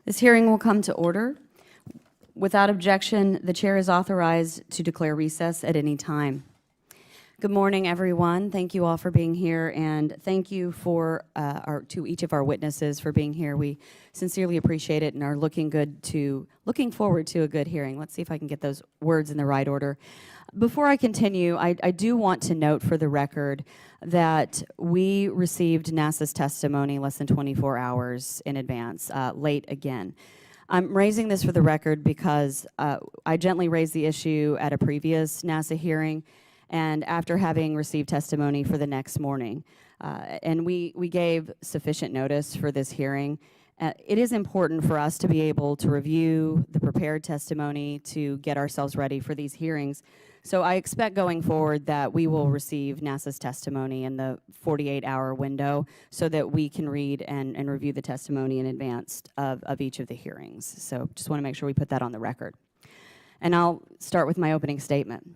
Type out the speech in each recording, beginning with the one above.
This hearing will come to order. Without objection, the chair is authorized to declare recess at any time. Good morning, everyone. Thank you all for being here, and thank you to each of our witnesses for being here. We sincerely appreciate it and are looking forward to a good hearing. Let's see if I can get those words in the right order. Before I continue, I do want to note for the record that we received NASA's testimony less than 24 hours in advance, late again. I'm raising this for the record because I gently raised the issue at a previous NASA hearing, and after having received testimony for the next morning. And we gave sufficient notice for this hearing. It is important for us to be able to review the prepared testimony to get ourselves ready for these hearings. So I expect going forward that we will receive NASA's testimony in the 48-hour window so that we can read and review the testimony in advance of each of the hearings. So just want to make sure we put that on the record. And I'll start with my opening statement.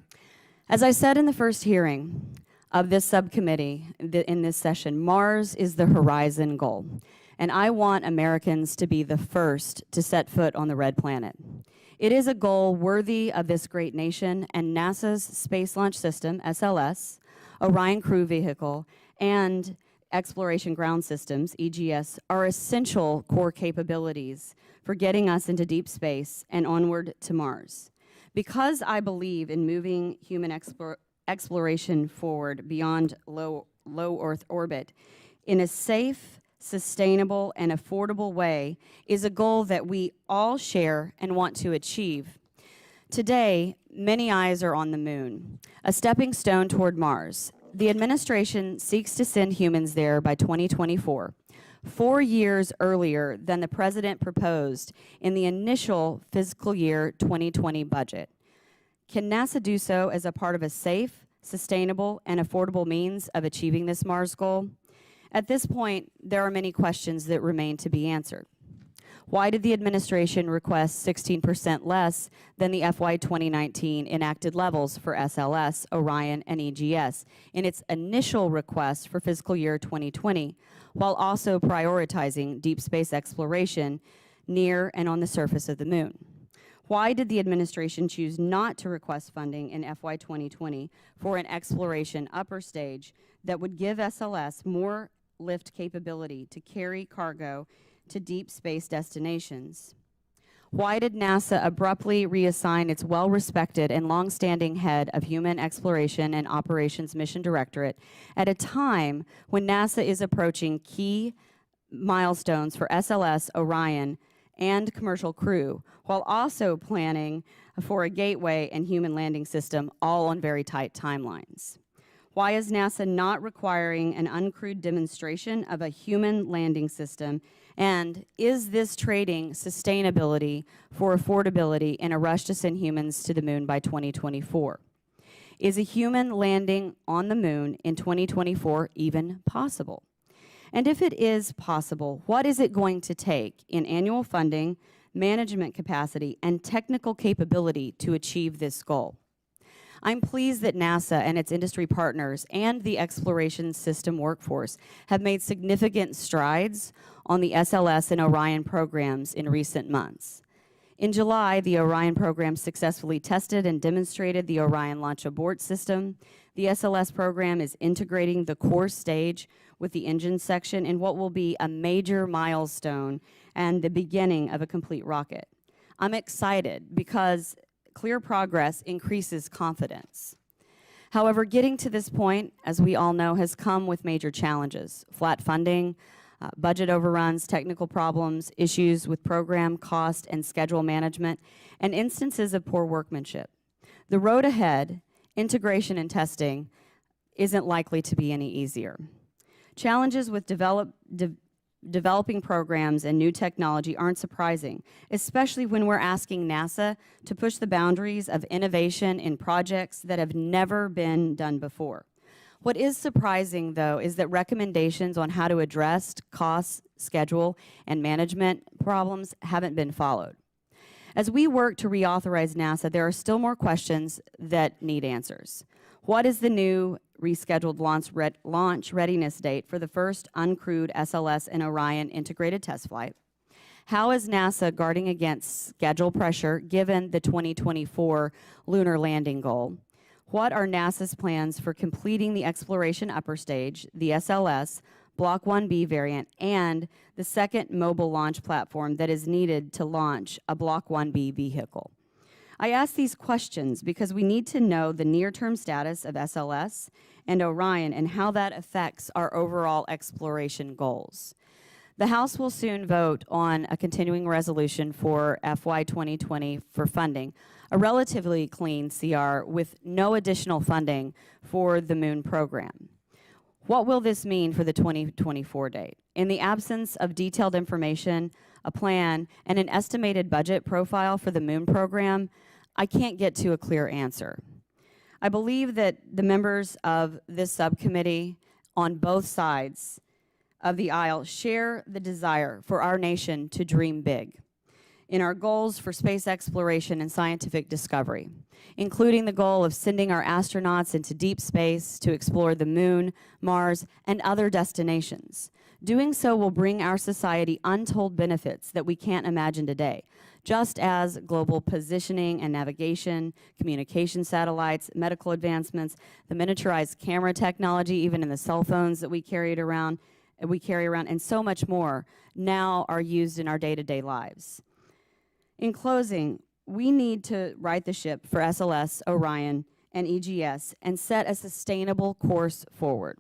As I said in the first hearing of this subcommittee in this session, Mars is the horizon goal, and I want Americans to be the first to set foot on the red planet. It is a goal worthy of this great nation, and NASA's Space Launch System, SLS, Orion Crew Vehicle, and Exploration Ground Systems, EGS, are essential core capabilities for getting us into deep space and onward to Mars. Because I believe in moving human exploration forward beyond low Earth orbit in a safe, sustainable, and affordable way is a goal that we all share and want to achieve. Today, many eyes are on the moon, a stepping stone toward Mars. The administration seeks to send humans there by 2024. 4 years earlier than the president proposed in the initial fiscal year 2020 budget. Can NASA do so as a part of a safe, sustainable, and affordable means of achieving this Mars goal? At this point, there are many questions that remain to be answered. Why did the administration request 16% less than the FY 2019 enacted levels for SLS, Orion, and EGS in its initial request for fiscal year 2020, while also prioritizing deep space exploration near and on the surface of the moon? Why did the administration choose not to request funding in FY 2020 for an exploration upper stage that would give SLS more lift capability to carry cargo to deep space destinations? Why did NASA abruptly reassign its well-respected and long-standing head of Human Exploration and Operations Mission Directorate at a time when NASA is approaching key milestones for SLS, Orion, and Commercial Crew, while also planning for a gateway and human landing system, all on very tight timelines? Why is NASA not requiring an uncrewed demonstration of a human landing system? And is this trading sustainability for affordability in a rush to send humans to the moon by 2024? Is a human landing on the moon in 2024 even possible? And if it is possible, what is it going to take in annual funding, management capacity, and technical capability to achieve this goal? I'm pleased that NASA and its industry partners and the exploration system workforce have made significant strides on the SLS and Orion programs in recent months. In July, the Orion program successfully tested and demonstrated the Orion launch abort system. The SLS program is integrating the core stage with the engine section in what will be a major milestone and the beginning of a complete rocket. I'm excited because clear progress increases confidence. However, getting to this point, as we all know, has come with major challenges: flat funding, budget overruns, technical problems, issues with program cost and schedule management, and instances of poor workmanship. The road ahead, integration and testing, isn't likely to be any easier. Challenges with developing programs and new technology aren't surprising, especially when we're asking NASA to push the boundaries of innovation in projects that have never been done before. What is surprising, though, is that recommendations on how to address cost, schedule, and management problems haven't been followed. As we work to reauthorize NASA, there are still more questions that need answers. What is the new rescheduled launch readiness date for the first uncrewed SLS and Orion integrated test flight? How is NASA guarding against schedule pressure given the 2024 lunar landing goal? What are NASA's plans for completing the exploration upper stage, the SLS, Block 1B variant, and the second mobile launch platform that is needed to launch a Block 1B vehicle? I ask these questions because we need to know the near-term status of SLS and Orion and how that affects our overall exploration goals. The House will soon vote on a continuing resolution for FY 2020 for funding, a relatively clean CR with no additional funding for the Moon program. What will this mean for the 2024 date? In the absence of detailed information, a plan, and an estimated budget profile for the Moon program, I can't get to a clear answer. I believe that the members of this subcommittee on both sides of the aisle share the desire for our nation to dream big in our goals for space exploration and scientific discovery, including the goal of sending our astronauts into deep space to explore the Moon, Mars, and other destinations. Doing so will bring our society untold benefits that we can't imagine today, just as global positioning and navigation, communication satellites, medical advancements, the miniaturized camera technology, even in the cell phones that we carry around, and so much more now are used in our day-to-day lives. In closing, we need to right the ship for SLS, Orion, and EGS and set a sustainable course forward.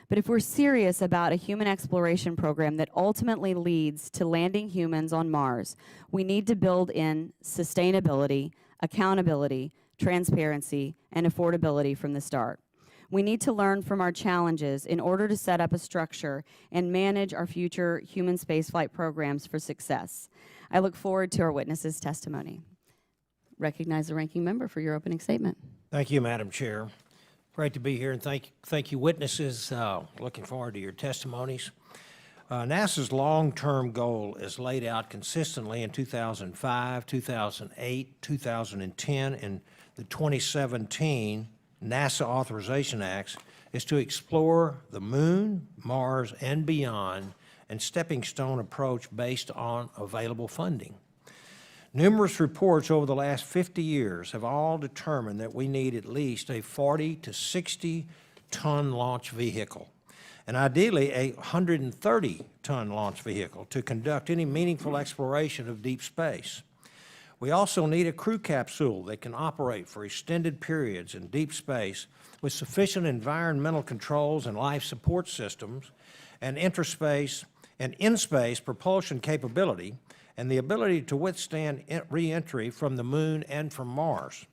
But if we're serious about a human exploration program that ultimately leads to landing humans on Mars, we need to build in sustainability, accountability, transparency, and affordability from the start. We need to learn from our challenges in order to set up a structure and manage our future human spaceflight programs for success. I look forward to our witnesses' testimony. Recognize the ranking member for your opening statement. Thank you, Madam Chair. Great to be here, and thank you, witnesses. Looking forward to your testimonies. NASA's long-term goal is laid out consistently in 2005, 2008, 2010, and the 2017 NASA Authorization Acts is to explore the Moon, Mars, and beyond, and stepping stone approach based on available funding. Numerous reports over the last 50 years have all determined that we need at least a 40 to 60-ton launch vehicle, and ideally a 130-ton launch vehicle to conduct any meaningful exploration of deep space. We also need a crew capsule that can operate for extended periods in deep space with sufficient environmental controls and life support systems and in-space propulsion capability and the ability to withstand re-entry from the Moon and from Mars.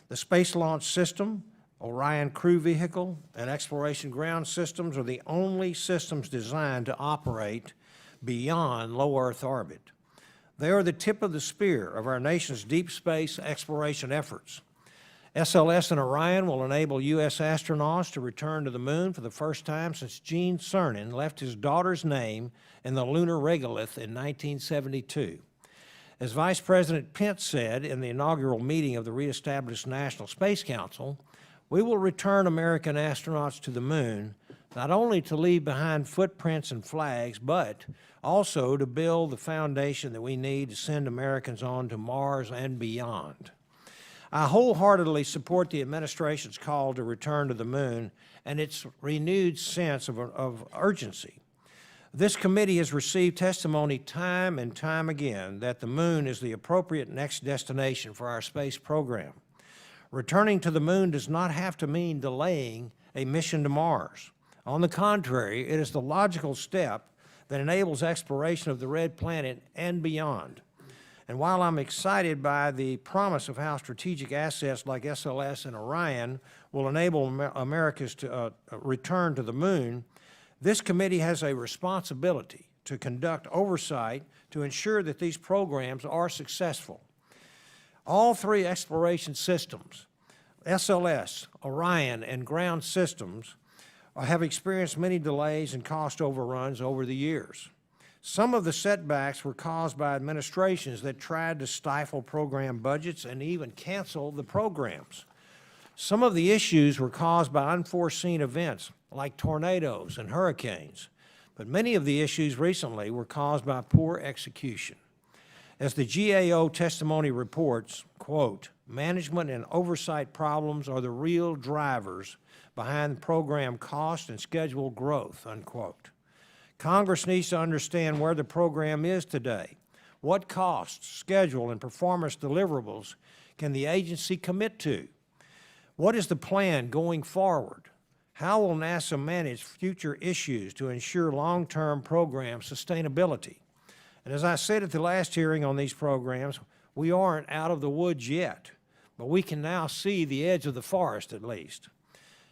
The Space Launch System, Orion Crew Vehicle, and Exploration Ground Systems are the only systems designed to operate beyond low Earth orbit. They are the tip of the spear of our nation's deep space exploration efforts. SLS and Orion will enable U.S. astronauts to return to the Moon for the first time since Gene Cernan left his daughter's name in the lunar regolith in 1972. As Vice President Pence said in the inaugural meeting of the reestablished National Space Council, we will return American astronauts to the Moon, not only to leave behind footprints and flags, but also to build the foundation that we need to send Americans on to Mars and beyond. I wholeheartedly support the administration's call to return to the Moon and its renewed sense of urgency. This committee has received testimony time and time again that the Moon is the appropriate next destination for our space program. Returning to the Moon does not have to mean delaying a mission to Mars. On the contrary, it is the logical step that enables exploration of the red planet and beyond. And while I'm excited by the promise of how strategic assets like SLS and Orion will enable Americans to return to the Moon, this committee has a responsibility to conduct oversight to ensure that these programs are successful. All three exploration systems, SLS, Orion, and ground systems, have experienced many delays and cost overruns over the years. Some of the setbacks were caused by administrations that tried to stifle program budgets and even cancel the programs. Some of the issues were caused by unforeseen events like tornadoes and hurricanes, but many of the issues recently were caused by poor execution. As the GAO testimony reports, quote, management and oversight problems are the real drivers behind program cost and schedule growth, unquote. Congress needs to understand where the program is today. What costs, schedule, and performance deliverables can the agency commit to? What is the plan going forward? How will NASA manage future issues to ensure long-term program sustainability? And as I said at the last hearing on these programs, we aren't out of the woods yet, but we can now see the edge of the forest at least.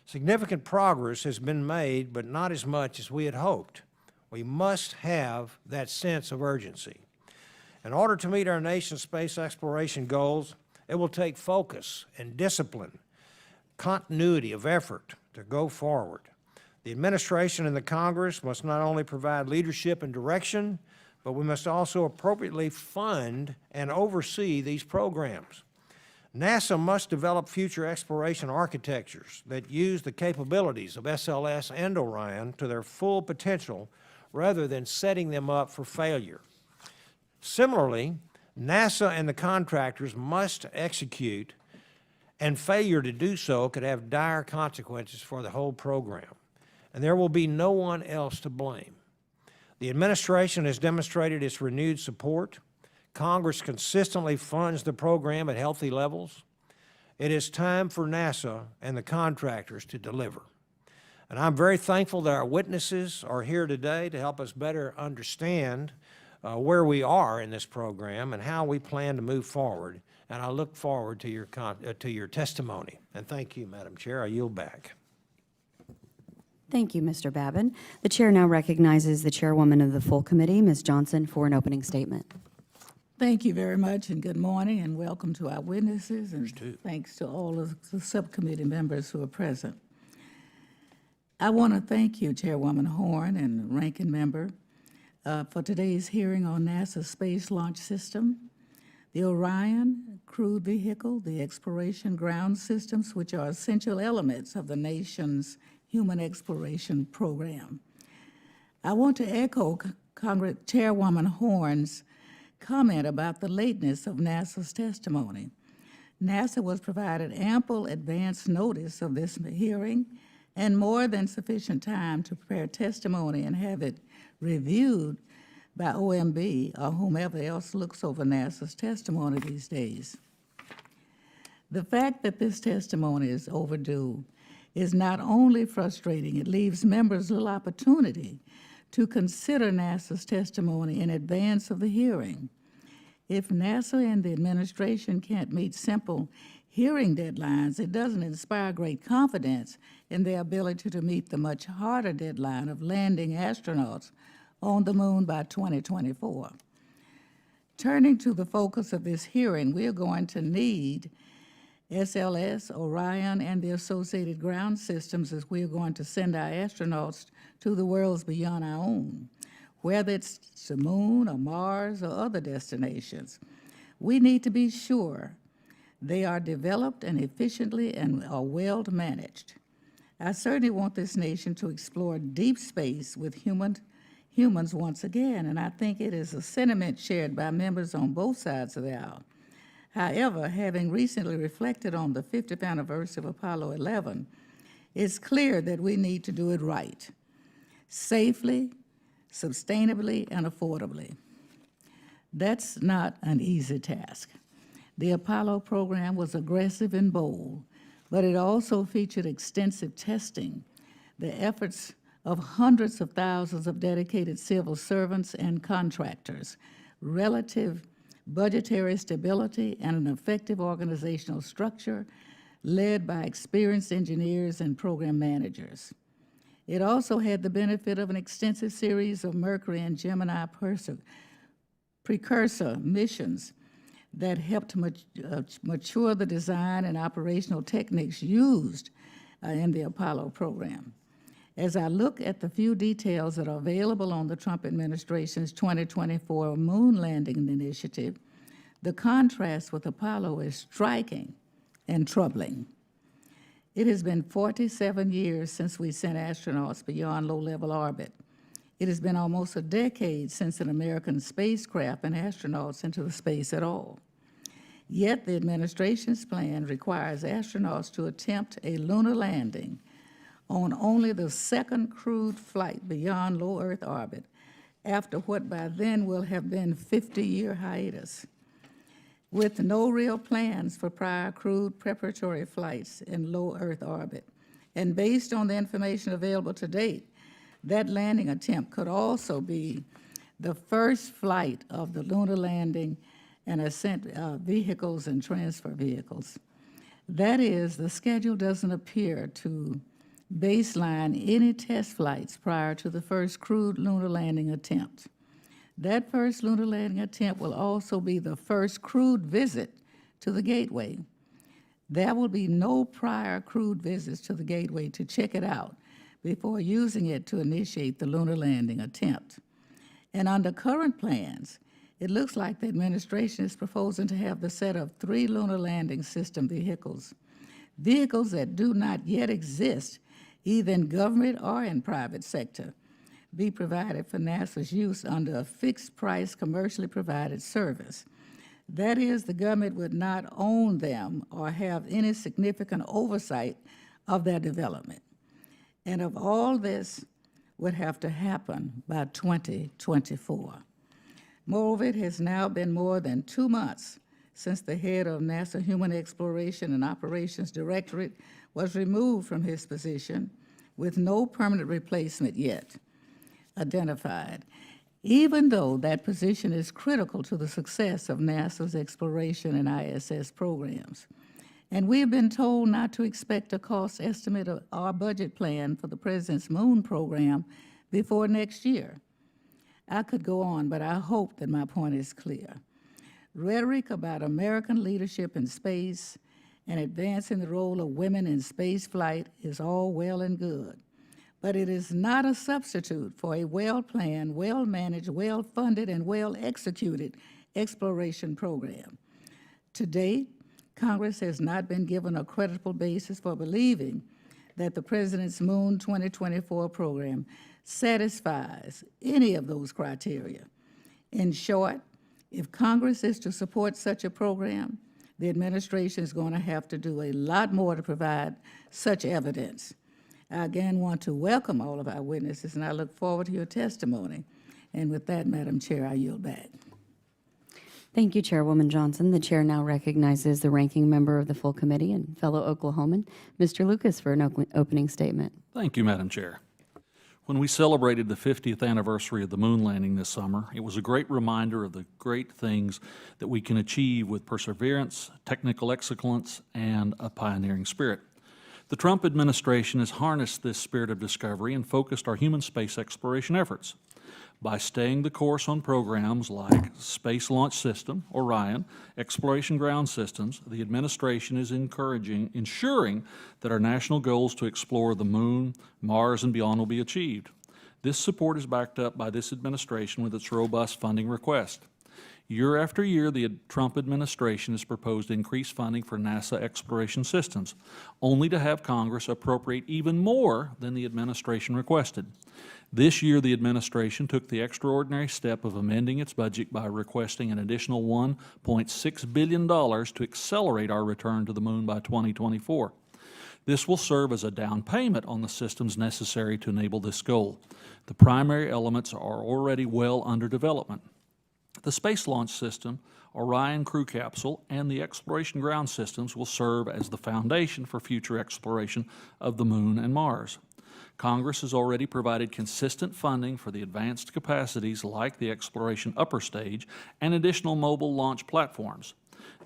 Significant progress has been made, but not as much as we had hoped. We must have that sense of urgency. In order to meet our nation's space exploration goals, it will take focus and discipline, continuity of effort to go forward. The administration and the Congress must not only provide leadership and direction, but we must also appropriately fund and oversee these programs. NASA must develop future exploration architectures that use the capabilities of SLS and Orion to their full potential rather than setting them up for failure. Similarly, NASA and the contractors must execute, and failure to do so could have dire consequences for the whole program, and there will be no one else to blame. The administration has demonstrated its renewed support. Congress consistently funds the program at healthy levels. It is time for NASA and the contractors to deliver. And I'm very thankful that our witnesses are here today to help us better understand where we are in this program and how we plan to move forward. And I look forward to your testimony. And thank you, Madam Chair. I yield back. Thank you, Mr. Babin. The chair now recognizes the chairwoman of the full committee, Ms. Johnson, for an opening statement. Thank you very much, and good morning, and welcome to our witnesses, and thanks to all of the subcommittee members who are present. I want to thank you, Chairwoman Horn and Ranking Member, for today's hearing on NASA's Space Launch System, the Orion crewed vehicle, the exploration ground systems, which are essential elements of the nation's human exploration program. I want to echo Chairwoman Horn's comment about the lateness of NASA's testimony. NASA was provided ample advance notice of this hearing and more than sufficient time to prepare testimony and have it reviewed by OMB or whomever else looks over NASA's testimony these days. The fact that this testimony is overdue is not only frustrating, it leaves members little opportunity to consider NASA's testimony in advance of the hearing. If NASA and the administration can't meet simple hearing deadlines, it doesn't inspire great confidence in their ability to meet the much harder deadline of landing astronauts on the moon by 2024. Turning to the focus of this hearing, we are going to need SLS, Orion, and the associated ground systems as we are going to send our astronauts to the worlds beyond our own, whether it's the moon or Mars or other destinations. We need to be sure they are developed and efficiently and are well managed. I certainly want this nation to explore deep space with humans once again, and I think it is a sentiment shared by members on both sides of the aisle. However, having recently reflected on the 50th anniversary of Apollo 11, it's clear that we need to do it right, safely, sustainably, and affordably. That's not an easy task. The Apollo program was aggressive and bold, but it also featured extensive testing, the efforts of hundreds of thousands of dedicated civil servants and contractors, relative budgetary stability, and an effective organizational structure led by experienced engineers and program managers. It also had the benefit of an extensive series of Mercury and Gemini precursor missions that helped mature the design and operational techniques used in the Apollo program. As I look at the few details that are available on the Trump administration's 2024 moon landing initiative, the contrast with Apollo is striking and troubling. It has been 47 years since we sent astronauts beyond low-level orbit. It has been almost a decade since an American spacecraft and astronauts into space at all. Yet the administration's plan requires astronauts to attempt a lunar landing on only the second crewed flight beyond low Earth orbit, after what by then will have been 50-year hiatus. With no real plans for prior crewed preparatory flights in low Earth orbit, and based on the information available to date, that landing attempt could also be the first flight of the lunar landing and ascent vehicles and transfer vehicles. That is, the schedule doesn't appear to baseline any test flights prior to the first crewed lunar landing attempt. That first lunar landing attempt will also be the first crewed visit to the Gateway. There will be no prior crewed visits to the Gateway to check it out before using it to initiate the lunar landing attempt. And under current plans, it looks like the administration is proposing to have the set of 3 lunar landing system vehicles that do not yet exist, either in government or in private sector, be provided for NASA's use under a fixed-price commercially provided service. That is, the government would not own them or have any significant oversight of their development. And of all this would have to happen by 2024. Moreover, it has now been more than 2 months since the head of NASA Human Exploration and Operations Directorate was removed from his position with no permanent replacement yet identified, even though that position is critical to the success of NASA's exploration and ISS programs. And we have been told not to expect a cost estimate of our budget plan for the President's Moon program before next year. I could go on, but I hope that my point is clear. Rhetoric about American leadership in space and advancing the role of women in space flight is all well and good, but it is not a substitute for a well-planned, well-managed, well-funded, and well-executed exploration program. To date, Congress has not been given a credible basis for believing that the President's Moon 2024 program satisfies any of those criteria. In short, if Congress is to support such a program, the administration is going to have to do a lot more to provide such evidence. I again want to welcome all of our witnesses, and I look forward to your testimony. And with that, Madam Chair, I yield back. Thank you, Chairwoman Johnson. The chair now recognizes the ranking member of the full committee and fellow Oklahoman, Mr. Lucas, for an opening statement. Thank you, Madam Chair. When we celebrated the 50th anniversary of the moon landing this summer, it was a great reminder of the great things that we can achieve with perseverance, technical excellence, and a pioneering spirit. The Trump administration has harnessed this spirit of discovery and focused our human space exploration efforts. By staying the course on programs like Space Launch System, Orion, Exploration Ground Systems, the administration is ensuring that our national goals to explore the moon, Mars, and beyond will be achieved. This support is backed up by this administration with its robust funding request. Year after year, the Trump administration has proposed increased funding for NASA exploration systems, only to have Congress appropriate even more than the administration requested. This year, the administration took the extraordinary step of amending its budget by requesting an additional $1.6 billion to accelerate our return to the moon by 2024. This will serve as a down payment on the systems necessary to enable this goal. The primary elements are already well under development. The Space Launch System, Orion crew capsule, and the Exploration Ground Systems will serve as the foundation for future exploration of the moon and Mars. Congress has already provided consistent funding for the advanced capacities like the Exploration Upper Stage and additional mobile launch platforms.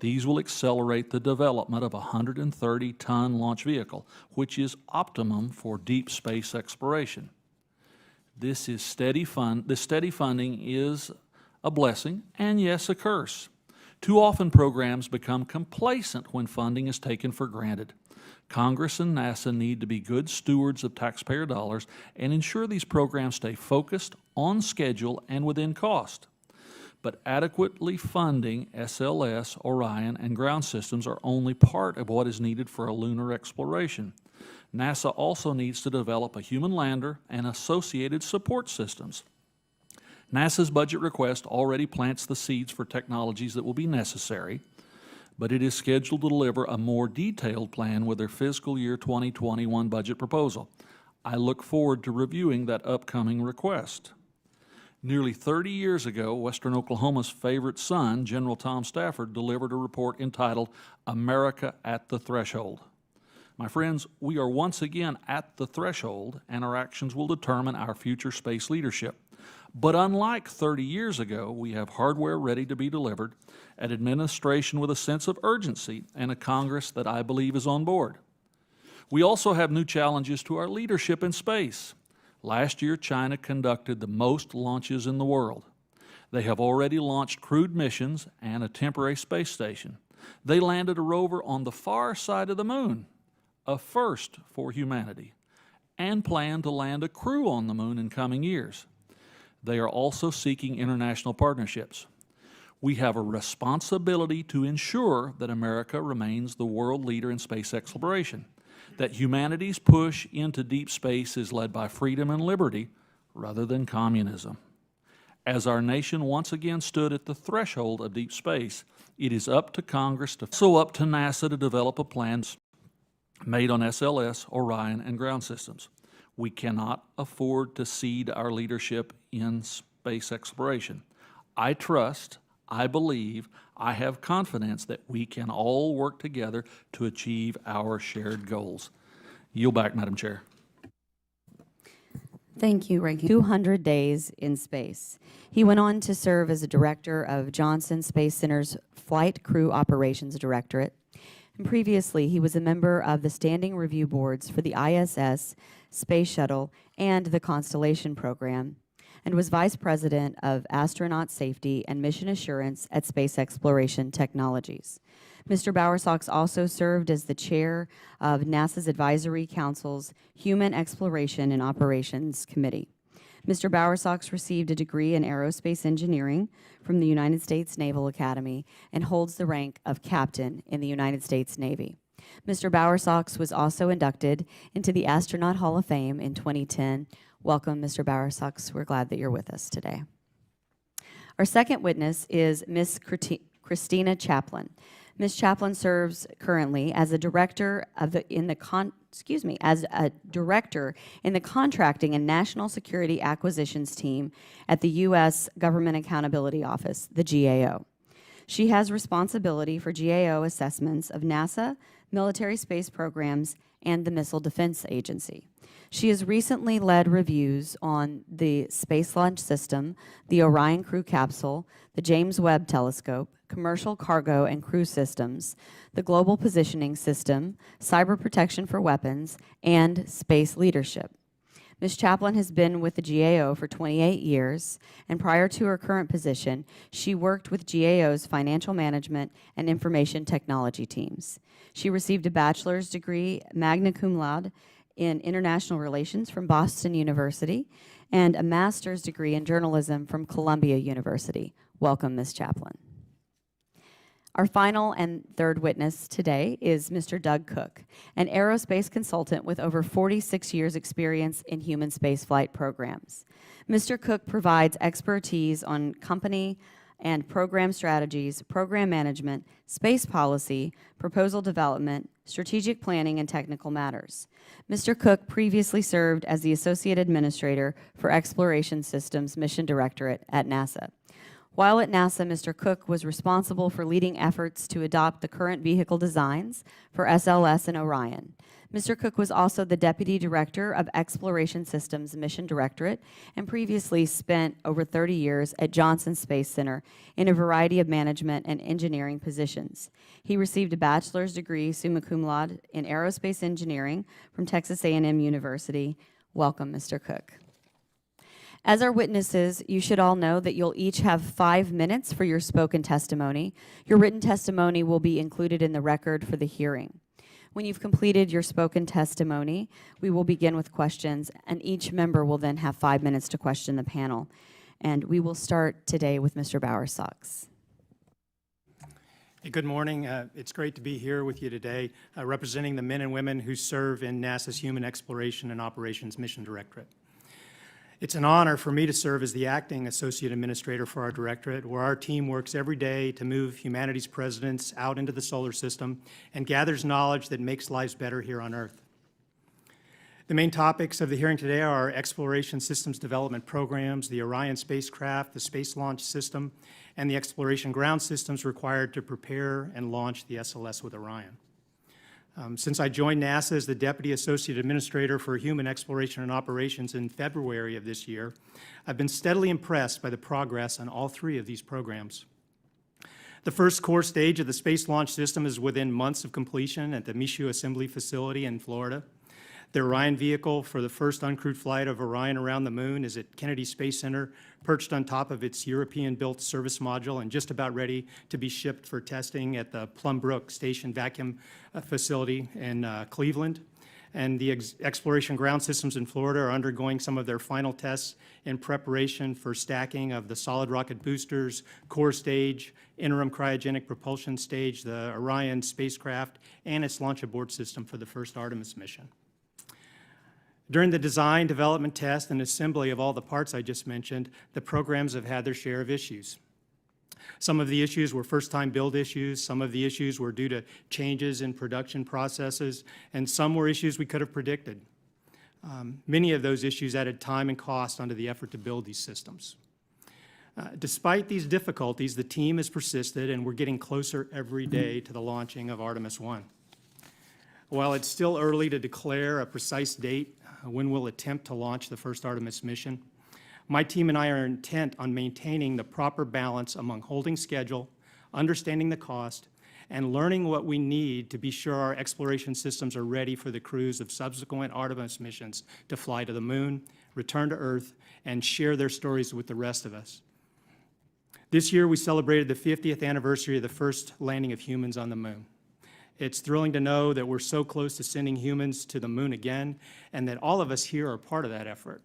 These will accelerate the development of a 130-ton launch vehicle, which is optimum for deep space exploration. This steady funding is a blessing and, yes, a curse. Too often programs become complacent when funding is taken for granted. Congress and NASA need to be good stewards of taxpayer dollars and ensure these programs stay focused, on schedule, and within cost. but adequately funding SLS, Orion, and ground systems are only part of what is needed for a lunar exploration. NASA also needs to develop a human lander and associated support systems. NASA's budget request already plants the seeds for technologies that will be necessary, but it is scheduled to deliver a more detailed plan with their fiscal year 2021 budget proposal. I look forward to reviewing that upcoming request. Nearly 30 years ago, Western Oklahoma's favorite son, General Tom Stafford, delivered a report entitled America at the Threshold. My friends, we are once again at the threshold, and our actions will determine our future space leadership. But unlike 30 years ago, we have hardware ready to be delivered, an administration with a sense of urgency, and a Congress that I believe is on board. We also have new challenges to our leadership in space. Last year, China conducted the most launches in the world. They have already launched crewed missions and a temporary space station. They landed a rover on the far side of the moon, a first for humanity, and plan to land a crew on the moon in coming years. They are also seeking international partnerships. We have a responsibility to ensure that America remains the world leader in space exploration, that humanity's push into deep space is led by freedom and liberty rather than communism. As our nation once again stood at the threshold of deep space, it is up to Congress up to NASA to develop a plan made on SLS, Orion, and ground systems. We cannot afford to cede our leadership in space exploration. I trust, I believe, I have confidence that we can all work together to achieve our shared goals. Yield back, Madam Chair. Thank you, Ranking. 200 days in space. He went on to serve as a director of Johnson Space Center's Flight Crew Operations Directorate. And previously, he was a member of the standing review boards for the ISS, Space Shuttle, and the Constellation Program, and was vice president of astronaut safety and mission assurance at Space Exploration Technologies. Mr. Bowersox also served as the chair of NASA's Advisory Council's Human Exploration and Operations Committee. Mr. Bowersox received a degree in aerospace engineering from the United States Naval Academy and holds the rank of captain in the United States Navy. Mr. Bowersox was also inducted into the Astronaut Hall of Fame in 2010. Welcome, Mr. Bowersox. We're glad that you're with us today. Our second witness is Ms. Cristina Chaplain. Ms. Chaplain serves currently as a director in the Contracting and National Security Acquisitions team at the U.S. Government Accountability Office, the GAO. She has responsibility for GAO assessments of NASA, military space programs, and the Missile Defense Agency. She has recently led reviews on the Space Launch System, the Orion Crew Capsule, the James Webb Telescope, commercial cargo and crew systems, the Global Positioning System, cyber protection for weapons, and space leadership. Ms. Chaplain has been with the GAO for 28 years, and prior to her current position, she worked with GAO's financial management and information technology teams. She received a bachelor's degree, magna cum laude, in international relations from Boston University, and a master's degree in journalism from Columbia University. Welcome, Ms. Chaplain. Our final and third witness today is Mr. Doug Cooke, an aerospace consultant with over 46 years' experience in human spaceflight programs. Mr. Cooke provides expertise on company and program strategies, program management, space policy, proposal development, strategic planning, and technical matters. Mr. Cooke previously served as the Associate Administrator for Exploration Systems Mission Directorate at NASA. While at NASA, Mr. Cooke was responsible for leading efforts to adopt the current vehicle designs for SLS and Orion. Mr. Cooke was also the Deputy Director of Exploration Systems Mission Directorate and previously spent over 30 years at Johnson Space Center in a variety of management and engineering positions. He received a bachelor's degree, summa cum laude, in aerospace engineering from Texas A&M University. Welcome, Mr. Cooke. As our witnesses, you should all know that you'll each have 5 minutes for your spoken testimony. Your written testimony will be included in the record for the hearing. When you've completed your spoken testimony, we will begin with questions, and each member will then have 5 minutes to question the panel. And we will start today with Mr. Bowersox. Hey, good morning. It's great to be here with you today, representing the men and women who serve in NASA's Human Exploration and Operations Mission Directorate. It's an honor for me to serve as the acting associate administrator for our directorate, where our team works every day to move humanity's presidents out into the solar system and gathers knowledge that makes lives better here on Earth. The main topics of the hearing today are our exploration systems development programs, the Orion spacecraft, the Space Launch System, and the exploration ground systems required to prepare and launch the SLS with Orion. Since I joined NASA as the Deputy Associate Administrator for Human Exploration and Operations in February of this year, I've been steadily impressed by the progress on all three of these programs. The first core stage of the Space Launch System is within months of completion at the Michoud Assembly Facility in Florida. The Orion vehicle for the first uncrewed flight of Orion around the moon is at Kennedy Space Center, perched on top of its European-built service module and just about ready to be shipped for testing at the Plum Brook Station Vacuum Facility in Cleveland. And the exploration ground systems in Florida are undergoing some of their final tests in preparation for stacking of the solid rocket boosters, core stage, interim cryogenic propulsion stage, the Orion spacecraft, and its launch abort system for the first Artemis mission. During the design, development, test, and assembly of all the parts I just mentioned, the programs have had their share of issues. Some of the issues were first-time build issues, some of the issues were due to changes in production processes, and some were issues we could have predicted. Many of those issues added time and cost onto the effort to build these systems. Despite these difficulties, the team has persisted, and we're getting closer every day to the launching of Artemis 1. While it's still early to declare a precise date when we'll attempt to launch the first Artemis mission, my team and I are intent on maintaining the proper balance among holding schedule, understanding the cost, and learning what we need to be sure our exploration systems are ready for the crews of subsequent Artemis missions to fly to the moon, return to Earth, and share their stories with the rest of us. This year, we celebrated the 50th anniversary of the first landing of humans on the moon. It's thrilling to know that we're so close to sending humans to the moon again, and that all of us here are part of that effort.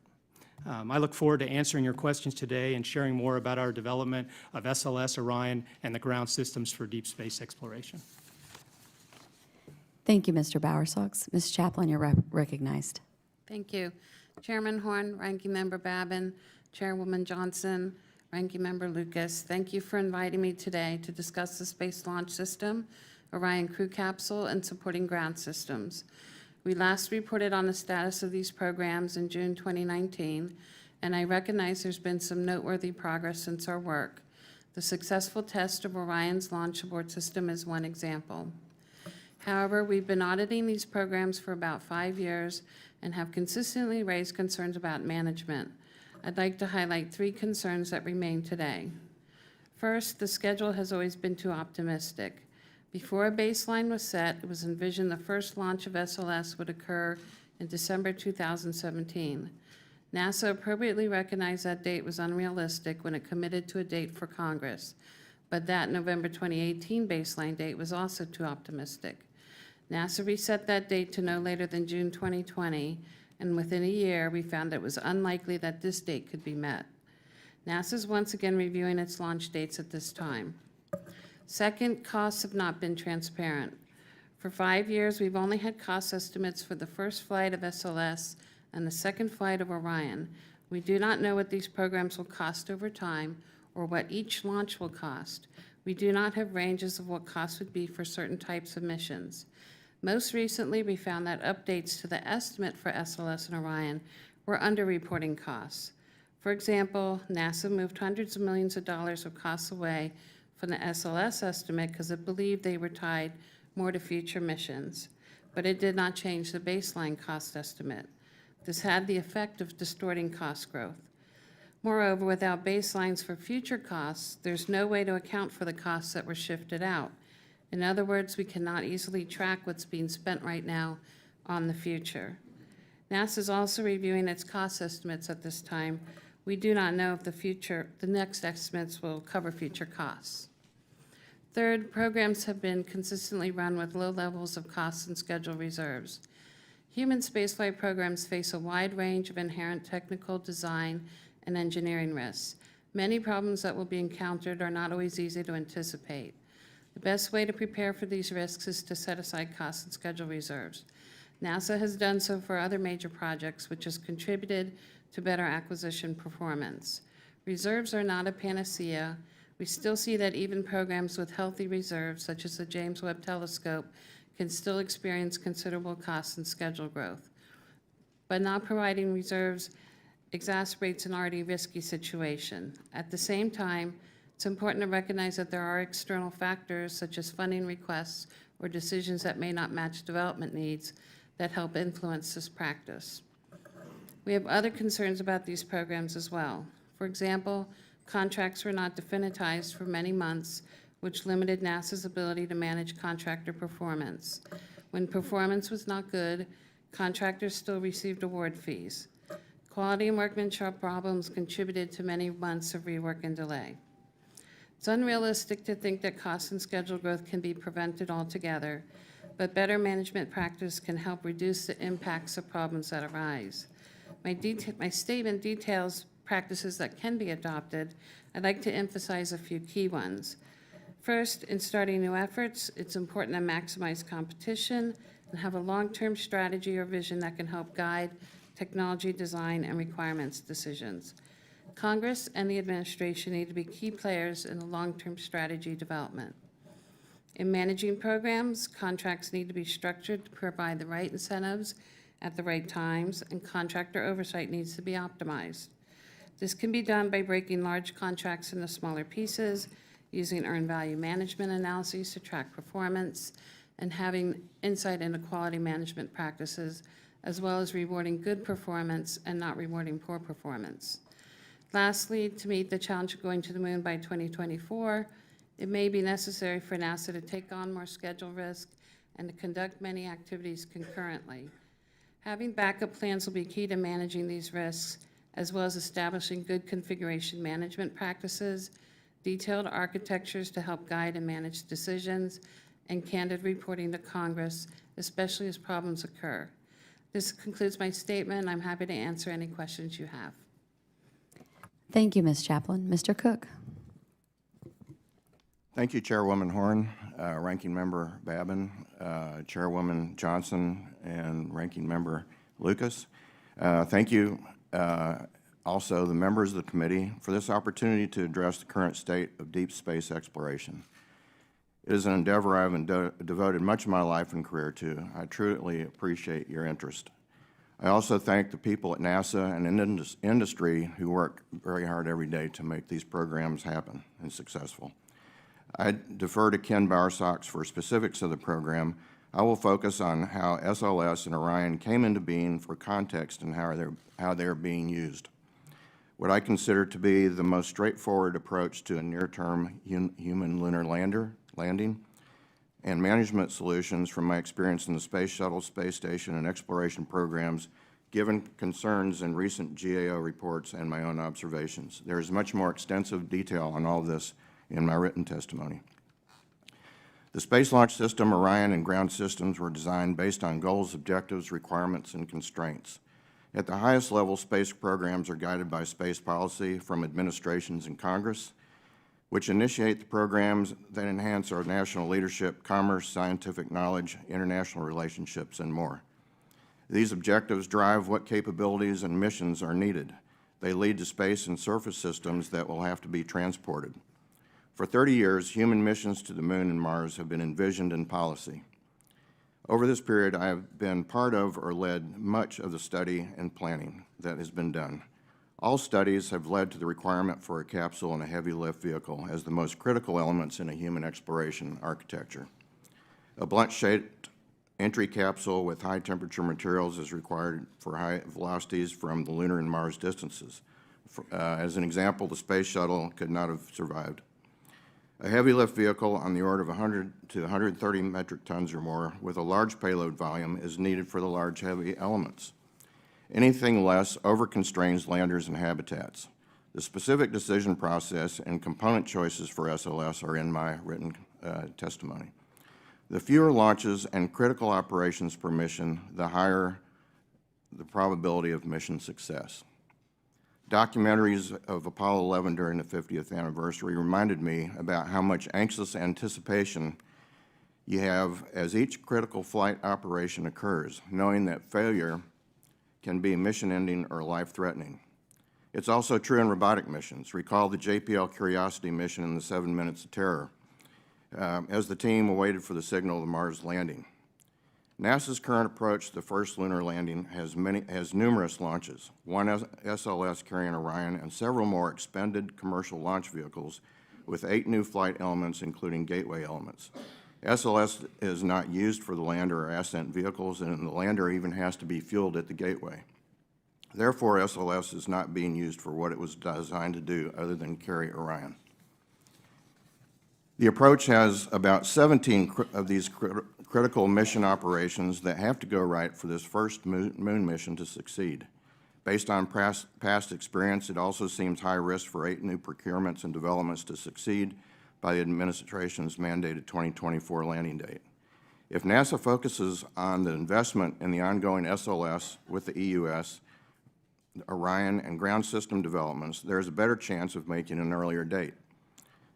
I look forward to answering your questions today and sharing more about our development of SLS, Orion, and the ground systems for deep space exploration. Thank you, Mr. Bowersox. Ms. Chaplain, you're recognized. Thank you. Chairman Horn, Ranking Member Babin, Chairwoman Johnson, Ranking Member Lucas, thank you for inviting me today to discuss the Space Launch System, Orion Crew Capsule, and supporting ground systems. We last reported on the status of these programs in June 2019, and I recognize there's been some noteworthy progress since our work. The successful test of Orion's launch abort system is one example. However, we've been auditing these programs for about 5 years and have consistently raised concerns about management. I'd like to highlight 3 concerns that remain today. First, the schedule has always been too optimistic. Before a baseline was set, it was envisioned the first launch of SLS would occur in December 2017. NASA appropriately recognized that date was unrealistic when it committed to a date for Congress, but that November 2018 baseline date was also too optimistic. NASA reset that date to no later than June 2020, and within a year, we found it was unlikely that this date could be met. NASA is once again reviewing its launch dates at this time. Second, costs have not been transparent. For 5 years, we've only had cost estimates for the first flight of SLS and the second flight of Orion. We do not know what these programs will cost over time or what each launch will cost. We do not have ranges of what costs would be for certain types of missions. Most recently, we found that updates to the estimate for SLS and Orion were underreporting costs. For example, NASA moved hundreds of millions of dollars of costs away from the SLS estimate because it believed they were tied more to future missions, but it did not change the baseline cost estimate. This had the effect of distorting cost growth. Moreover, without baselines for future costs, there's no way to account for the costs that were shifted out. In other words, we cannot easily track what's being spent right now on the future. NASA is also reviewing its cost estimates at this time. We do not know if the next estimates will cover future costs. Third, programs have been consistently run with low levels of costs and schedule reserves. Human spaceflight programs face a wide range of inherent technical design and engineering risks. Many problems that will be encountered are not always easy to anticipate. The best way to prepare for these risks is to set aside cost and schedule reserves. NASA has done so for other major projects, which has contributed to better acquisition performance. Reserves are not a panacea. We still see that even programs with healthy reserves, such as the James Webb Telescope, can still experience considerable cost and schedule growth. But not providing reserves exacerbates an already risky situation. At the same time, it's important to recognize that there are external factors, such as funding requests or decisions that may not match development needs, that help influence this practice. We have other concerns about these programs as well. For example, contracts were not definitized for many months, which limited NASA's ability to manage contractor performance. When performance was not good, contractors still received award fees. Quality and workmanship problems contributed to many months of rework and delay. It's unrealistic to think that cost and schedule growth can be prevented altogether, but better management practice can help reduce the impacts of problems that arise. My statement details practices that can be adopted. I'd like to emphasize a few key ones. First, in starting new efforts, it's important to maximize competition and have a long-term strategy or vision that can help guide technology design and requirements decisions. Congress and the administration need to be key players in the long-term strategy development. In managing programs, contracts need to be structured to provide the right incentives at the right times, and contractor oversight needs to be optimized. This can be done by breaking large contracts into smaller pieces, using earned value management analyses to track performance, and having insight into quality management practices, as well as rewarding good performance and not rewarding poor performance. Lastly, to meet the challenge of going to the moon by 2024, it may be necessary for NASA to take on more schedule risk and to conduct many activities concurrently. Having backup plans will be key to managing these risks, as well as establishing good configuration management practices, detailed architectures to help guide and manage decisions, and candid reporting to Congress, especially as problems occur. This concludes my statement. I'm happy to answer any questions you have. Thank you, Ms. Chaplain. Mr. Cooke. Thank you, Chairwoman Horn, Ranking Member Babin, Chairwoman Johnson, and Ranking Member Lucas. Thank you also the members of the committee for this opportunity to address the current state of deep space exploration. It is an endeavor I've devoted much of my life and career to. I truly appreciate your interest. I also thank the people at NASA and in industry who work very hard every day to make these programs happen and successful. I defer to Ken Bowersox for specifics of the program. I will focus on how SLS and Orion came into being for context and how they're being used. What I consider to be the most straightforward approach to a near-term human lunar landing and management solutions from my experience in the Space Shuttle, Space Station, and exploration programs, given concerns in recent GAO reports and my own observations. There is much more extensive detail on all of this in my written testimony. The Space Launch System, Orion, and ground systems were designed based on goals, objectives, requirements, and constraints. At the highest level, space programs are guided by space policy from administrations and Congress, which initiate the programs that enhance our national leadership, commerce, scientific knowledge, international relationships, and more. These objectives drive what capabilities and missions are needed. They lead to space and surface systems that will have to be transported. For 30 years, human missions to the Moon and Mars have been envisioned in policy. Over this period, I have been part of or led much of the study and planning that has been done. All studies have led to the requirement for a capsule and a heavy lift vehicle as the most critical elements in a human exploration architecture. A blunt-shaped entry capsule with high-temperature materials is required for high velocities from the lunar and Mars distances. As an example, the Space Shuttle could not have survived. A heavy lift vehicle on the order of 100 to 130 metric tons or more with a large payload volume is needed for the large heavy elements. Anything less over-constrains landers and habitats. The specific decision process and component choices for SLS are in my written testimony. The fewer launches and critical operations per mission, the higher the probability of mission success. Documentaries of Apollo 11 during the 50th anniversary reminded me about how much anxious anticipation you have as each critical flight operation occurs, knowing that failure can be mission-ending or life-threatening. It's also true in robotic missions. Recall the JPL Curiosity mission in the 7 Minutes of Terror, as the team awaited for the signal of the Mars landing. NASA's current approach to the first lunar landing has numerous launches, one SLS carrying Orion and several more expended commercial launch vehicles with 8 new flight elements, including gateway elements. SLS is not used for the lander or ascent vehicles, and the lander even has to be fueled at the gateway. Therefore, SLS is not being used for what it was designed to do other than carry Orion. The approach has about 17 of these critical mission operations that have to go right for this first moon mission to succeed. Based on past experience, it also seems high risk for 8 new procurements and developments to succeed by the administration's mandated 2024 landing date. If NASA focuses on the investment in the ongoing SLS with the EUS, Orion, and ground system developments, there is a better chance of making an earlier date.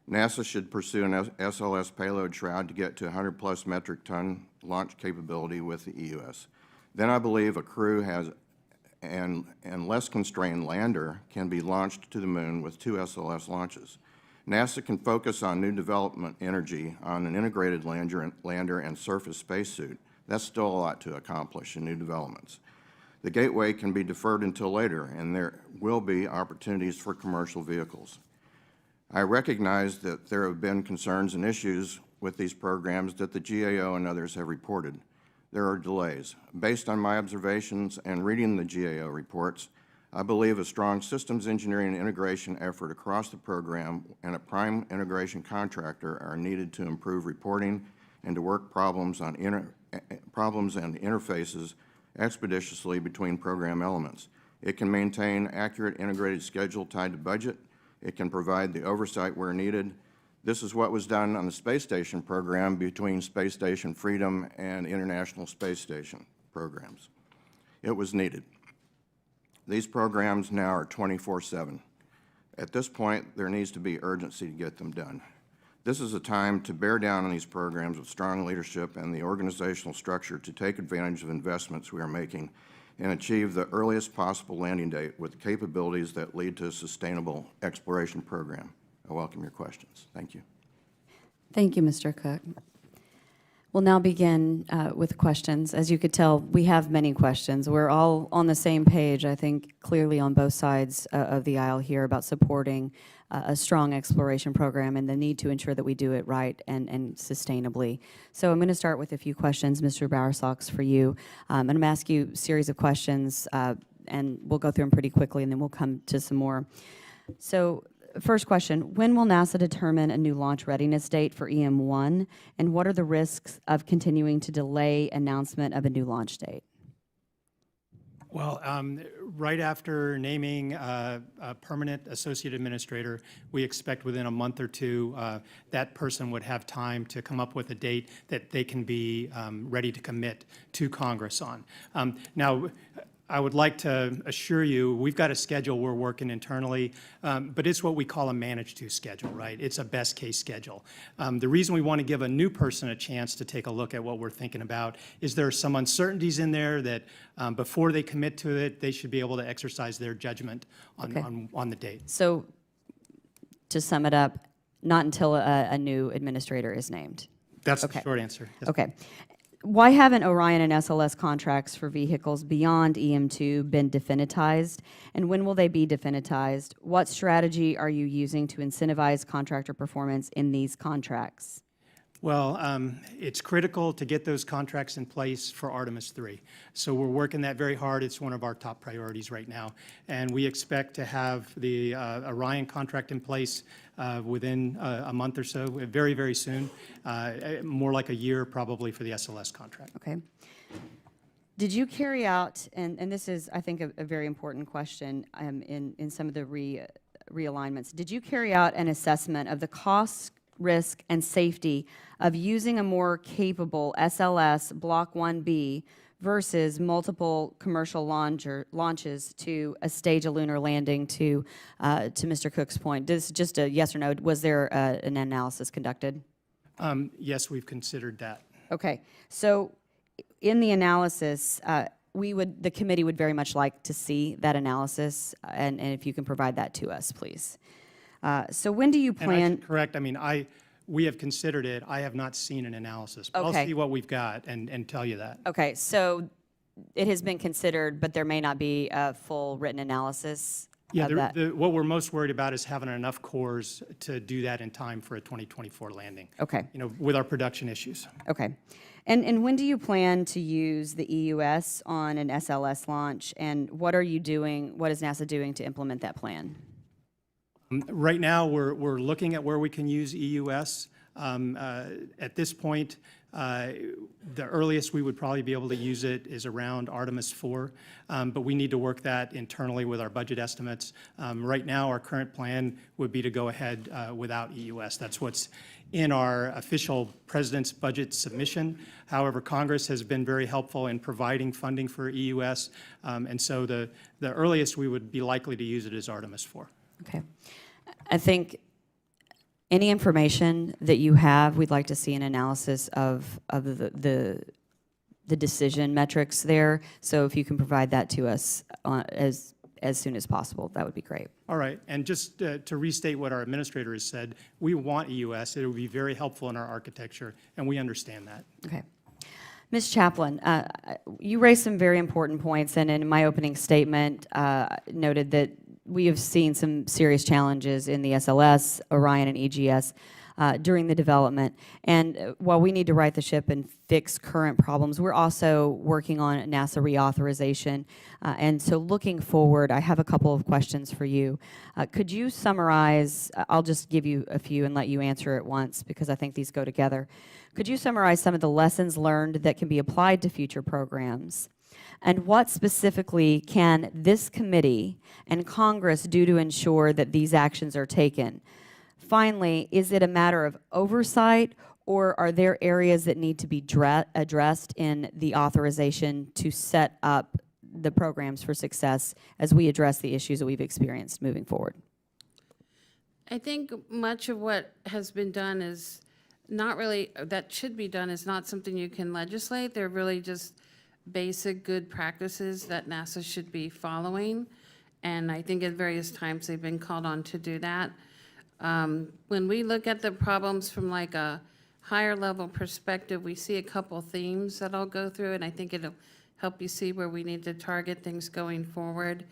NASA should pursue an SLS payload shroud to get to 100-plus metric ton launch capability with the EUS. Then I believe a crew and less constrained lander can be launched to the moon with 2 SLS launches. NASA can focus on new development energy on an integrated lander and surface spacesuit. That's still a lot to accomplish in new developments. The gateway can be deferred until later, and there will be opportunities for commercial vehicles. I recognize that there have been concerns and issues with these programs that the GAO and others have reported. There are delays. Based on my observations and reading the GAO reports, I believe a strong systems engineering and integration effort across the program and a prime integration contractor are needed to improve reporting and to work problems and interfaces expeditiously between program elements. It can maintain accurate integrated schedule tied to budget. It can provide the oversight where needed. This is what was done on the space station program between Space Station Freedom and International Space Station programs. It was needed. These programs now are 24/7. At this point, there needs to be urgency to get them done. This is a time to bear down on these programs with strong leadership and the organizational structure to take advantage of investments we are making and achieve the earliest possible landing date with capabilities that lead to a sustainable exploration program. I welcome your questions. Thank you. Thank you, Mr. Cooke. We'll now begin with questions. As you could tell, we have many questions. We're all on the same page, I think, clearly on both sides of the aisle here about supporting a strong exploration program and the need to ensure that we do it right and sustainably. So I'm going to start with a few questions, Mr. Bowersox, for you. I'm going to ask you a series of questions, and we'll go through them pretty quickly, and then we'll come to some more. So first question, when will NASA determine a new launch readiness date for EM1, and what are the risks of continuing to delay announcement of a new launch date? Well, right after naming a permanent associate administrator, we expect within a month or two that person would have time to come up with a date that they can be ready to commit to Congress on. Now, I would like to assure you, we've got a schedule we're working internally, but it's what we call a managed to schedule, right? It's a best case schedule. The reason we want to give a new person a chance to take a look at what we're thinking about is there are some uncertainties in there that before they commit to it, they should be able to exercise their judgment on the date. So to sum it up, not until a new administrator is named. That's the short answer. Yes. Okay. Why haven't Orion and SLS contracts for vehicles beyond EM2 been definitized, and when will they be definitized? What strategy are you using to incentivize contractor performance in these contracts? Well, it's critical to get those contracts in place for Artemis 3. So we're working that very hard. It's one of our top priorities right now. And we expect to have the Orion contract in place within a month or so, very, very soon, more like a year probably for the SLS contract. Okay. Did you carry out, and this is, I think, a very important question in some of the realignments, did you carry out an assessment of the costs, risk, and safety of using a more capable SLS Block 1B versus multiple commercial launches to a stage a lunar landing to Mr. Cooke's point? This is just a yes or no. Was there an analysis conducted? Yes, we've considered that. Okay, so in the analysis, the committee would very much like to see that analysis, and if you can provide that to us, please. So when do you And I plan? should correct, I mean, we have considered it. I have not seen an analysis. But I'll Okay. see what we've got and tell you that. Okay, so it has been considered, but there may not be a full written analysis Yeah, of that. what we're most worried about is having enough cores to do that in time for a 2024 landing. Okay. You know, with our production issues. Okay. And when do you plan to use the EUS on an SLS launch, and what are you doing, what is NASA doing to implement that plan? Right now, we're looking at where we can use EUS. At this point, the earliest we would probably be able to use it is around Artemis 4, but we need to work that internally with our budget estimates. Right now, our current plan would be to go ahead without EUS. That's what's in our official President's budget submission. However, Congress has been very helpful in providing funding for EUS, and so the earliest we would be likely to use it is Artemis 4. Okay. I think any information that you have, we'd like to see an analysis of the decision metrics there. So if you can provide that to us as soon as possible, that would be great. All right, and just to restate what our administrator has said, we want EUS. It would be very helpful in our architecture, and we understand that. Okay. Ms. Chaplain, you raised some very important points, and in my opening statement, noted that we have seen some serious challenges in the SLS, Orion, and EGS during the development. And while we need to right the ship and fix current problems, we're also working on NASA reauthorization. And so looking forward, I have a couple of questions for you. Could you summarize, I'll just give you a few and let you answer at once because I think these go together. Could you summarize some of the lessons learned that can be applied to future programs? And what specifically can this committee and Congress do to ensure that these actions are taken? Finally, is it a matter of oversight, or are there areas that need to be addressed in the authorization to set up the programs for success as we address the issues that we've experienced moving forward? I think much of what has been done is not really, that should be done is not something you can legislate. They're really just basic good practices that NASA should be following. And I think at various times they've been called on to do that. When we look at the problems from like a higher level perspective, we see a couple themes that I'll go through, and I think it'll help you see where we need to target things going forward.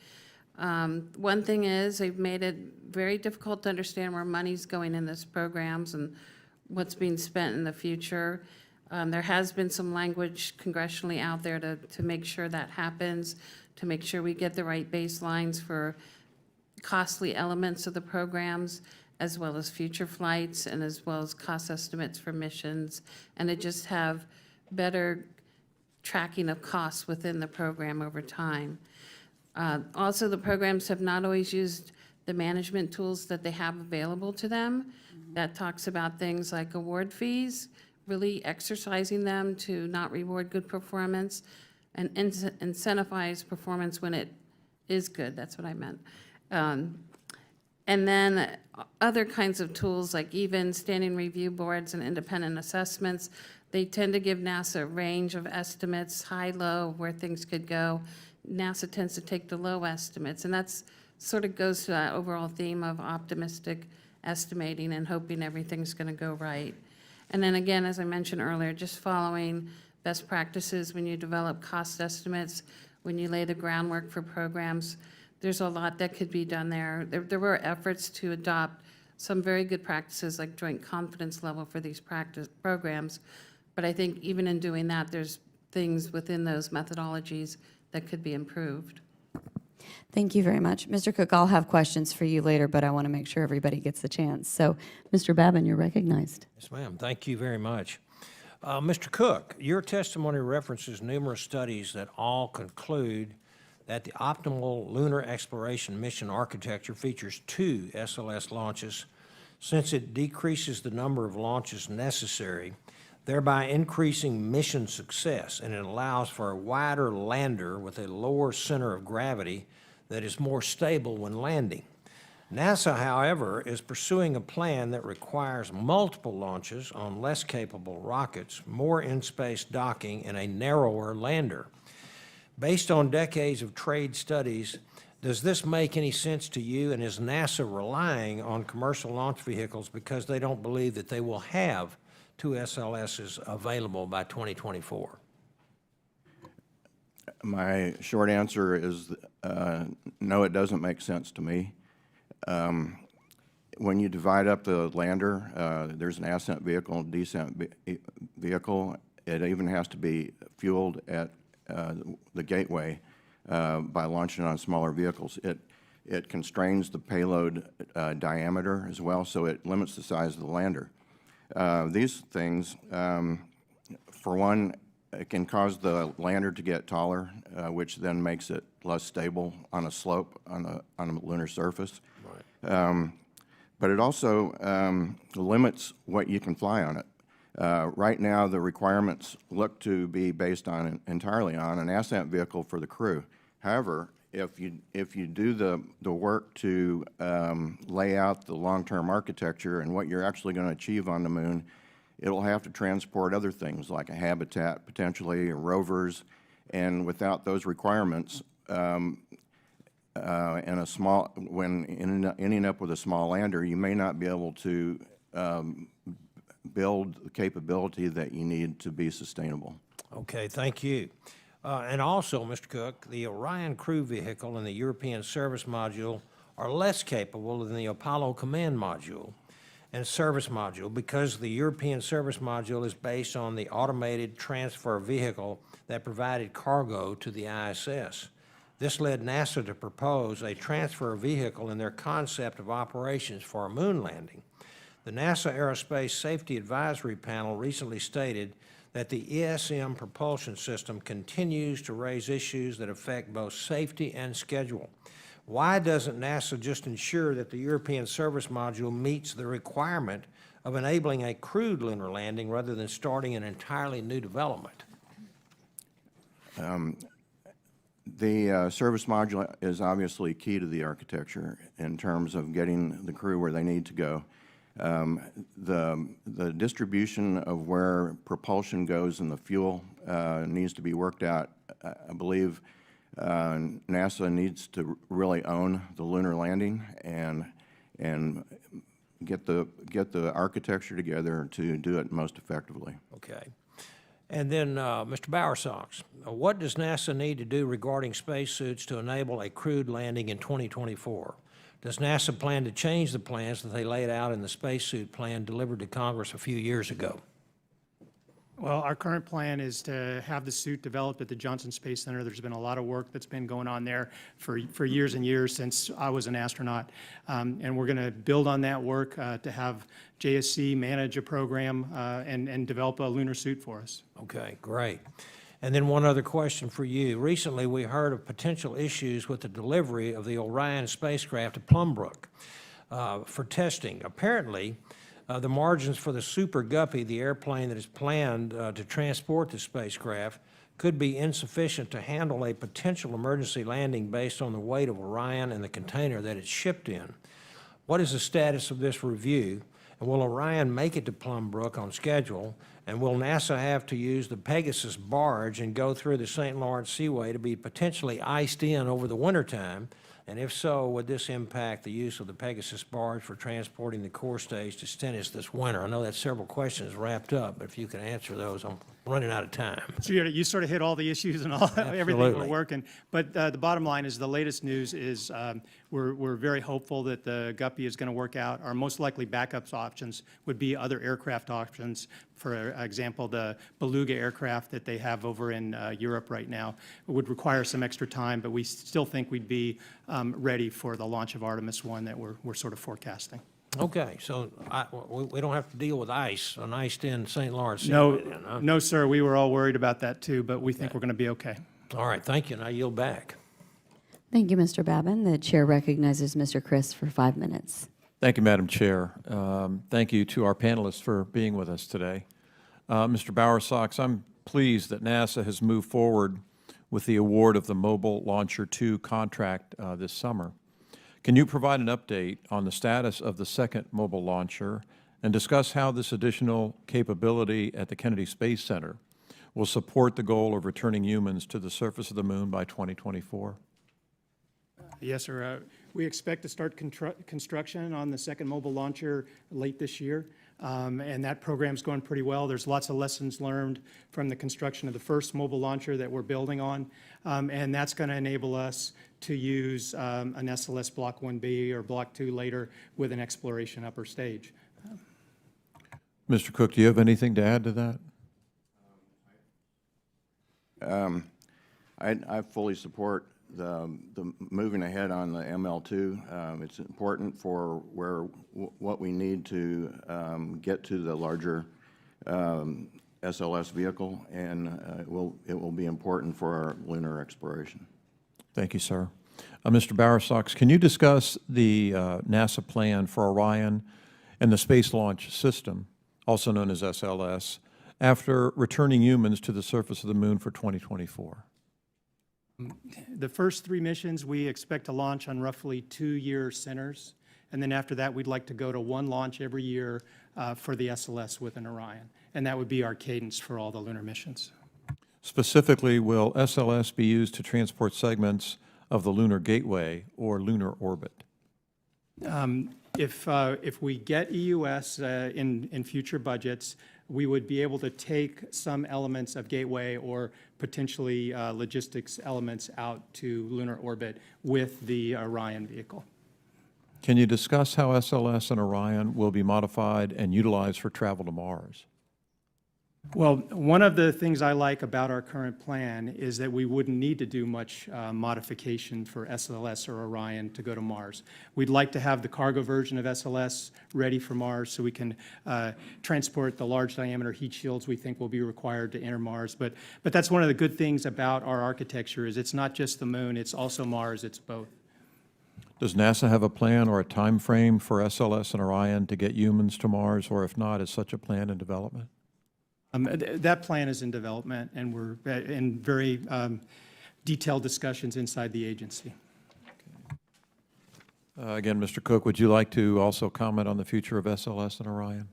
One thing is they've made it very difficult to understand where money's going in these programs and what's being spent in the future. There has been some language congressionally out there to make sure that happens, to make sure we get the right baselines for costly elements of the programs, as well as future flights, and as well as cost estimates for missions, and to just have better tracking of costs within the program over time. Also, the programs have not always used the management tools that they have available to them. That talks about things like award fees, really exercising them to not reward good performance and incentivize performance when it is good. That's what I meant. And then other kinds of tools like even standing review boards and independent assessments, they tend to give NASA a range of estimates, high, low, where things could go. NASA tends to take the low estimates, and that's sort of goes to that overall theme of optimistic estimating and hoping everything's going to go right. And then again, as I mentioned earlier, just following best practices when you develop cost estimates, when you lay the groundwork for programs. There's a lot that could be done there. There were efforts to adopt some very good practices like joint confidence level for these programs, but I think even in doing that, there's things within those methodologies that could be improved. Thank you very much. Mr. Cooke, I'll have questions for you later, but I want to make sure everybody gets the chance. So, Mr. Babin, you're recognized. Yes, ma'am. Thank you very much. Mr. Cooke, your testimony references numerous studies that all conclude that the optimal lunar exploration mission architecture features 2 SLS launches. Since it decreases the number of launches necessary, thereby increasing mission success, and it allows for a wider lander with a lower center of gravity that is more stable when landing. NASA, however, is pursuing a plan that requires multiple launches on less capable rockets, more in-space docking, and a narrower lander. Based on decades of trade studies, does this make any sense to you, and is NASA relying on commercial launch vehicles because they don't believe that they will have two SLSs available by 2024? My short answer is no, it doesn't make sense to me. When you divide up the lander, there's an ascent vehicle and descent vehicle. It even has to be fueled at the gateway by launching on smaller vehicles. It constrains the payload diameter as well, so it limits the size of the lander. These things, for one, it can cause the lander to get taller, which then makes it less stable on a slope on a lunar surface. Right. But it also limits what you can fly on it. Right now, the requirements look to be based on entirely on an ascent vehicle for the crew. However, if you do the work to lay out the long-term architecture and what you're actually going to achieve on the moon, it'll have to transport other things like a habitat, potentially, or rovers, and without those requirements, when ending up with a small lander, you may not be able to build the capability that you need to be sustainable. Okay, thank you. And also, Mr. Cooke, the Orion crew vehicle and the European service module are less capable than the Apollo command module and service module because the European service module is based on the automated transfer vehicle that provided cargo to the ISS. This led NASA to propose a transfer vehicle in their concept of operations for a moon landing. The NASA Aerospace Safety Advisory Panel recently stated that the ESM propulsion system continues to raise issues that affect both safety and schedule. Why doesn't NASA just ensure that the European service module meets the requirement of enabling a crewed lunar landing rather than starting an entirely new development? The service module is obviously key to the architecture in terms of getting the crew where they need to go. The distribution of where propulsion goes in the fuel needs to be worked out. I believe NASA needs to really own the lunar landing and get the architecture together to do it most effectively. Okay. And then, Mr. Bowersox, what does NASA need to do regarding spacesuits to enable a crewed landing in 2024? Does NASA plan to change the plans that they laid out in the spacesuit plan delivered to Congress a few years ago? Well, our current plan is to have the suit developed at the Johnson Space Center. There's been a lot of work that's been going on there for years and years since I was an astronaut. And we're going to build on that work to have JSC manage a program and develop a lunar suit for us. Okay, great. And then one other question for you. Recently, we heard of potential issues with the delivery of the Orion spacecraft to Plumbrook for testing. Apparently, the margins for the Super Guppy, the airplane that is planned to transport the spacecraft, could be insufficient to handle a potential emergency landing based on the weight of Orion and the container that it's shipped in. What is the status of this review? And will Orion make it to Plumbrook on schedule? And will NASA have to use the Pegasus barge and go through the St. Lawrence Seaway to be potentially iced in over the wintertime? And if so, would this impact the use of the Pegasus barge for transporting the core stage to Stennis this winter? I know that's several questions wrapped up, but if you can answer those, I'm running out of time. So you sort of hit all the issues and everything we're working. But the bottom line is the latest news is we're very hopeful that the Guppy is going to work out. Our most likely backup options would be other aircraft options. For example, the Beluga aircraft that they have over in Europe right now would require some extra time, but we still think we'd be ready for the launch of Artemis 1 that we're sort of forecasting. Okay, so we don't have to deal with ice, an iced-in St. Lawrence No, Seaway then, huh? no, sir. We were all worried about that too, but we think we're going to be okay. All right, thank you, and I yield back. Thank you, Mr. Babin. The chair recognizes Mr. Chris for 5 minutes. Thank you, Madam Chair. Thank you to our panelists for being with us today. Mr. Bowersox, I'm pleased that NASA has moved forward with the award of the Mobile Launcher 2 contract this summer. Can you provide an update on the status of the second mobile launcher and discuss how this additional capability at the Kennedy Space Center will support the goal of returning humans to the surface of the moon by 2024? Yes, sir. We expect to start construction on the second mobile launcher late this year, and that program's going pretty well. There's lots of lessons learned from the construction of the first mobile launcher that we're building on, and that's going to enable us to use an SLS Block 1B or Block 2 later with an exploration upper stage. Mr. Cooke, do you have anything to add to that? I fully support the moving ahead on the ML2. It's important for what we need to get to the larger SLS vehicle, and it will be important for our lunar exploration. Thank you, sir. Mr. Bowersox, can you discuss the NASA plan for Orion and the Space Launch System, also known as SLS, after returning humans to the surface of the moon for 2024? The first 3 missions we expect to launch on roughly 2-year centers, and then after that we'd like to go to 1 launch every year for the SLS with an Orion, and that would be our cadence for all the lunar missions. Specifically, will SLS be used to transport segments of the lunar gateway or lunar orbit? If we get EUS in future budgets, we would be able to take some elements of Gateway or potentially logistics elements out to lunar orbit with the Orion vehicle. Can you discuss how SLS and Orion will be modified and utilized for travel to Mars? Well, one of the things I like about our current plan is that we wouldn't need to do much modification for SLS or Orion to go to Mars. We'd like to have the cargo version of SLS ready for Mars so we can transport the large diameter heat shields we think will be required to enter Mars. But that's one of the good things about our architecture is it's not just the moon, it's also Mars, it's both. Does NASA have a plan or a time frame for SLS and Orion to get humans to Mars, or if not, is such a plan in development? That plan is in development, and we're in very detailed discussions inside the agency. Again, Mr. Cooke, would you like to also comment on the future of SLS and Orion?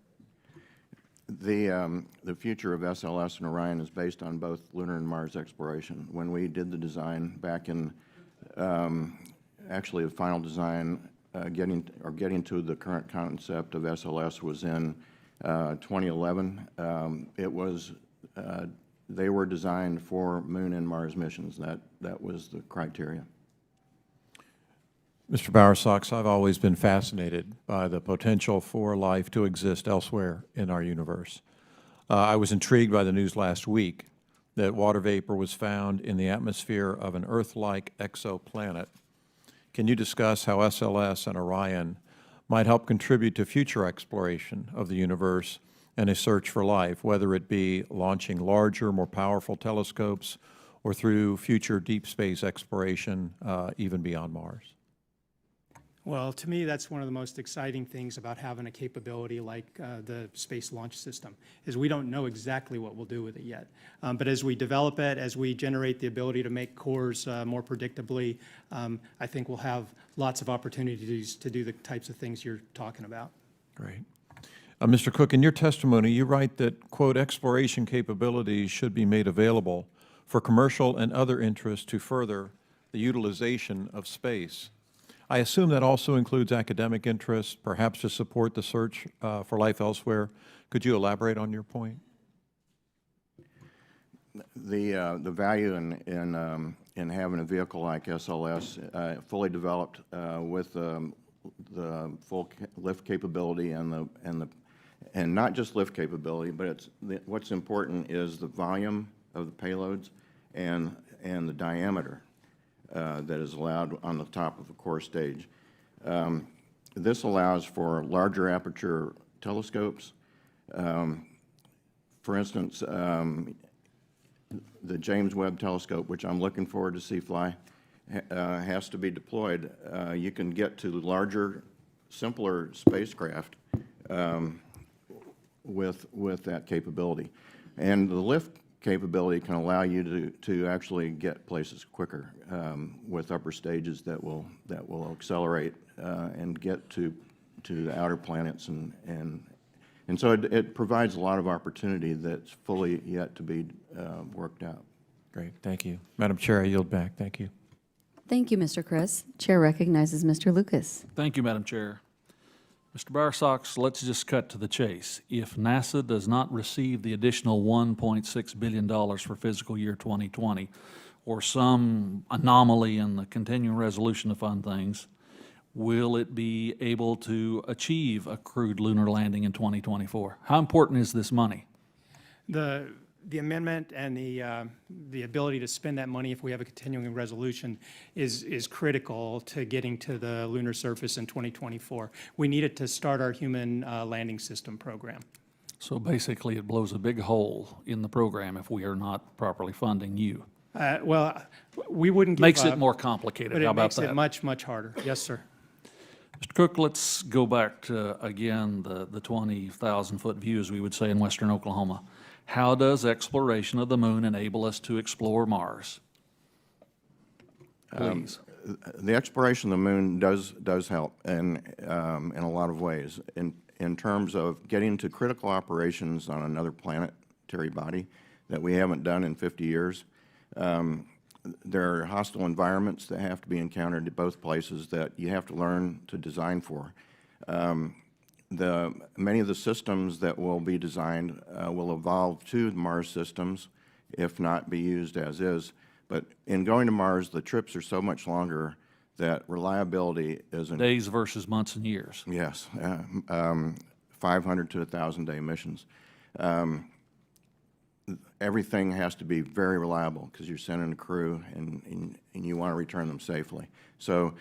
The future of SLS and Orion is based on both lunar and Mars exploration. When we did the design back in, actually the final design, getting to the current concept of SLS was in 2011. They were designed for Moon and Mars missions. That was the criteria. Mr. Bowersox, I've always been fascinated by the potential for life to exist elsewhere in our universe. I was intrigued by the news last week that water vapor was found in the atmosphere of an Earth-like exoplanet. Can you discuss how SLS and Orion might help contribute to future exploration of the universe and a search for life, whether it be launching larger, more powerful telescopes or through future deep space exploration, even beyond Mars? Well, to me, that's one of the most exciting things about having a capability like the Space Launch System, is we don't know exactly what we'll do with it yet. But as we develop it, as we generate the ability to make cores more predictably, I think we'll have lots of opportunities to do the types of things you're talking about. Great. Mr. Cooke, in your testimony, you write that, quote, exploration capabilities should be made available for commercial and other interests to further the utilization of space. I assume that also includes academic interests, perhaps to support the search for life elsewhere. Could you elaborate on your point? The value in having a vehicle like SLS fully developed with the full lift capability and not just lift capability, but what's important is the volume of the payloads and the diameter that is allowed on the top of the core stage. This allows for larger aperture telescopes. For instance, the James Webb Telescope, which I'm looking forward to see fly, has to be deployed. You can get to larger, simpler spacecraft with that capability. And the lift capability can allow you to actually get places quicker with upper stages that will accelerate and get to the outer planets, and so it provides a lot of opportunity that's fully yet to be worked out. Great, thank you. Madam Chair, I yield back. Thank you. Thank you, Mr. Chris. Chair recognizes Mr. Lucas. Thank you, Madam Chair. Mr. Bowersox, let's just cut to the chase. If NASA does not receive the additional $1.6 billion for fiscal year 2020, or some anomaly in the continuing resolution to fund things, will it be able to achieve a crewed lunar landing in 2024? How important is this money? The amendment and the ability to spend that money if we have a continuing resolution is critical to getting to the lunar surface in 2024. We need it to start our human landing system program. So basically, it blows a big hole in the program if we are not properly funding you. Well, we wouldn't give Makes up, it more complicated. but How it about makes that? it much, much harder. Yes, sir. Mr. Cooke, let's go back to, again, the 20,000-foot view, as we would say in western Oklahoma. How does exploration of the moon enable us to explore Mars? Please. The exploration of the moon does help in a lot of ways. In terms of getting to critical operations on another planetary body that we haven't done in 50 years, there are hostile environments that have to be encountered at both places that you have to learn to design for. Many of the systems that will be designed will evolve to Mars systems, if not be used as is. But in going to Mars, the trips are so much longer that reliability isn't. Days versus months and years. Yes, 500 to 1,000-day missions. Everything has to be very reliable because you're sending a crew and you want to return them safely. So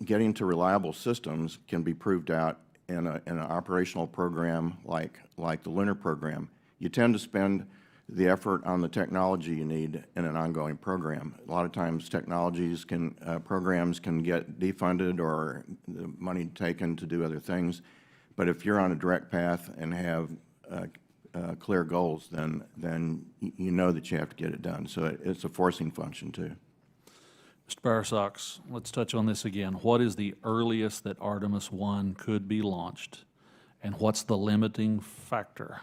getting to reliable systems can be proved out in an operational program like the lunar program. You tend to spend the effort on the technology you need in an ongoing program. A lot of times programs can get defunded or the money taken to do other things. But if you're on a direct path and have clear goals, then you know that you have to get it done. So it's a forcing function too. Mr. Bowersox, let's touch on this again. What is the earliest that Artemis 1 could be launched, and what's the limiting factor?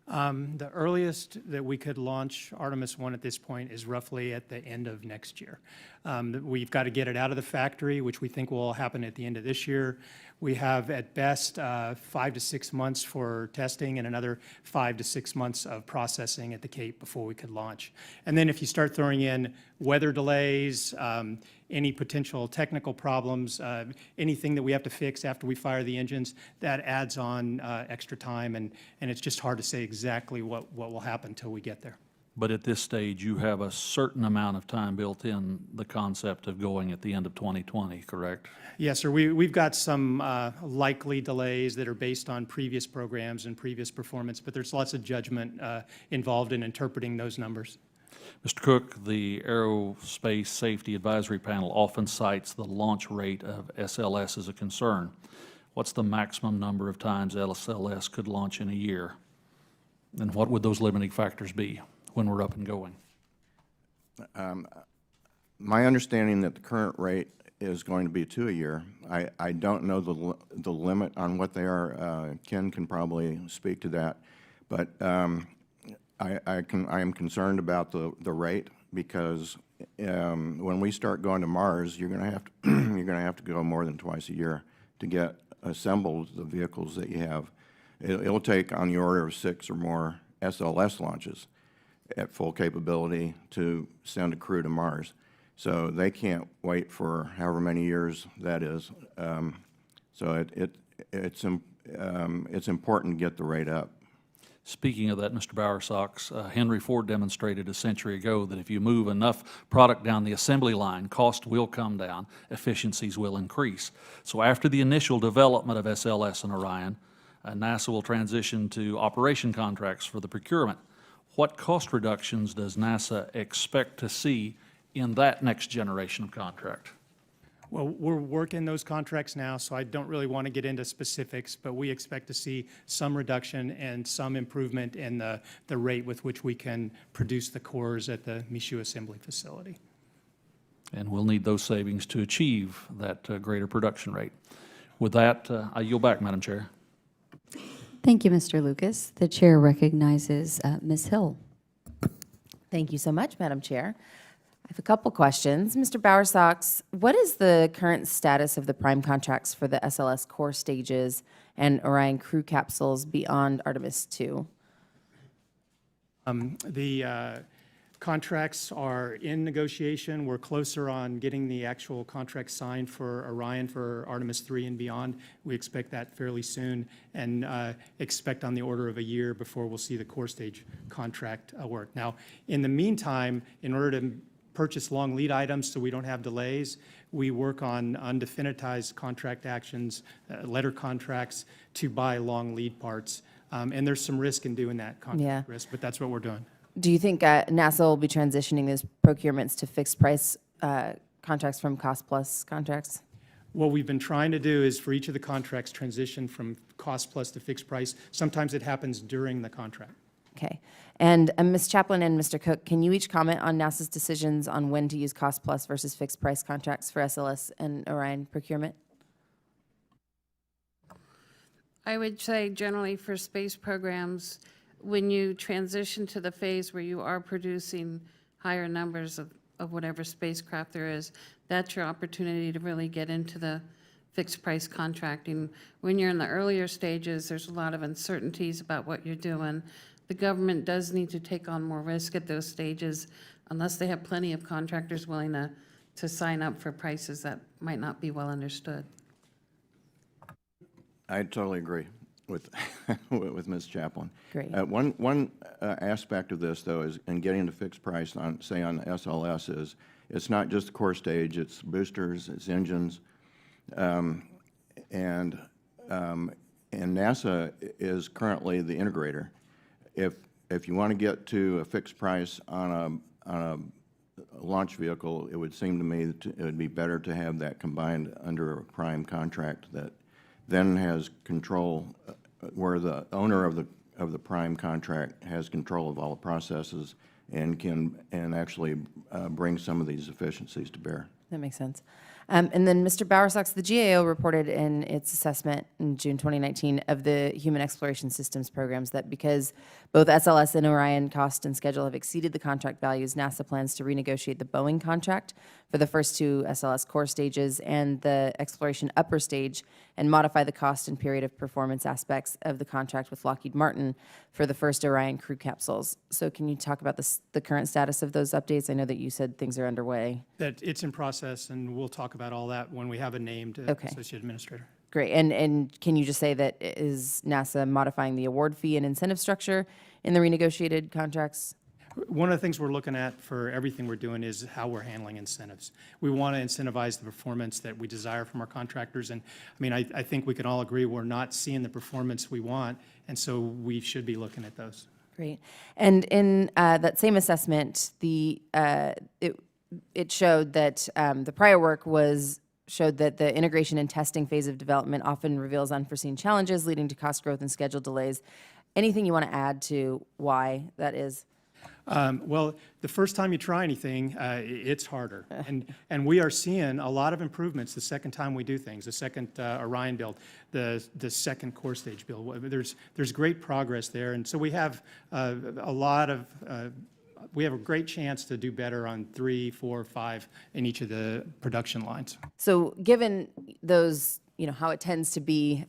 The earliest that we could launch Artemis 1 at this point is roughly at the end of next year. We've got to get it out of the factory, which we think will happen at the end of this year. We have at best 5 to 6 months for testing and another 5 to 6 months of processing at the Cape before we could launch. And then if you start throwing in weather delays, any potential technical problems, anything that we have to fix after we fire the engines, that adds on extra time, and it's just hard to say exactly what will happen until we get there. But at this stage, you have a certain amount of time built in the concept of going at the end of 2020, correct? Yes, sir. We've got some likely delays that are based on previous programs and previous performance, but there's lots of judgment involved in interpreting those numbers. Mr. Cooke, the Aerospace Safety Advisory Panel often cites the launch rate of SLS as a concern. What's the maximum number of times SLS could launch in a year? And what would those limiting factors be when we're up and going? My understanding that the current rate is going to be 2 a year. I don't know the limit on what they are. Ken can probably speak to that, but I am concerned about the rate because when we start going to Mars, you're going to have to go more than twice a year to get assembled the vehicles that you have. It'll take on the order of 6 or more SLS launches at full capability to send a crew to Mars. So they can't wait for however many years that is. So it's important to get the rate up. Speaking of that, Mr. Bowersox, Henry Ford demonstrated a century ago that if you move enough product down the assembly line, cost will come down, efficiencies will increase. So after the initial development of SLS and Orion, NASA will transition to operation contracts for the procurement. What cost reductions does NASA expect to see in that next generation of contract? Well, we're working those contracts now, so I don't really want to get into specifics, but we expect to see some reduction and some improvement in the rate with which we can produce the cores at the Michoud Assembly Facility. And we'll need those savings to achieve that greater production rate. With that, I yield back, Madam Chair. Thank you, Mr. Lucas. The chair recognizes Ms. Hill. Thank you so much, Madam Chair. I have a couple questions. Mr. Bowersox, what is the current status of the prime contracts for the SLS core stages and Orion crew capsules beyond Artemis II? The contracts are in negotiation. We're closer on getting the actual contract signed for Orion for Artemis III and beyond. We expect that fairly soon and expect on the order of a year before we'll see the core stage contract work. Now, in the meantime, in order to purchase long lead items so we don't have delays, we work on undefinitized contract actions, letter contracts to buy long lead parts. And there's some risk in doing that contract risk, but that's what we're doing. Do you think NASA will be transitioning those procurements to fixed price contracts from cost plus contracts? What we've been trying to do is for each of the contracts transition from cost plus to fixed price. Sometimes it happens during the contract. Okay. And Ms. Chaplain and Mr. Cooke, can you each comment on NASA's decisions on when to use cost plus versus fixed price contracts for SLS and Orion procurement? I would say generally for space programs, when you transition to the phase where you are producing higher numbers of whatever spacecraft there is, that's your opportunity to really get into the fixed price contracting. When you're in the earlier stages, there's a lot of uncertainties about what you're doing. The government does need to take on more risk at those stages unless they have plenty of contractors willing to sign up for prices that might not be well understood. I totally agree with with Ms. Chaplain. Great. One aspect of this, though, is in getting to fixed price on, say, on SLS is it's not just the core stage, it's boosters, it's engines, and NASA is currently the integrator. If you want to get to a fixed price on a launch vehicle, it would seem to me that it would be better to have that combined under a prime contract that then has control, where the owner of the prime contract has control of all the processes and can actually bring some of these efficiencies to bear. That makes sense. And then, Mr. Bowersox, the GAO reported in its assessment in June 2019 of the Human Exploration Systems programs that because both SLS and Orion cost and schedule have exceeded the contract values, NASA plans to renegotiate the Boeing contract for the first two SLS core stages and the exploration upper stage and modify the cost and period of performance aspects of the contract with Lockheed Martin for the first Orion crew capsules. So can you talk about the current status of those updates? I know that you said things are underway. That it's in process, and we'll talk about all that when we have a named associate administrator. Great. And can you just say that is NASA modifying the award fee and incentive structure in the renegotiated contracts? One of the things we're looking at for everything we're doing is how we're handling incentives. We want to incentivize the performance that we desire from our contractors. And I mean, I think we can all agree we're not seeing the performance we want, and so we should be looking at those. Great. And in that same assessment, it showed that the prior work showed that the integration and testing phase of development often reveals unforeseen challenges leading to cost growth and schedule delays. Anything you want to add to why that is? Well, the first time you try anything, it's harder. And we are seeing a lot of improvements the second time we do things, the second Orion build, the second core stage build. There's great progress there. And so we have we have a great chance to do better on 3, 4, 5 in each of the production lines. So given those, how it tends to be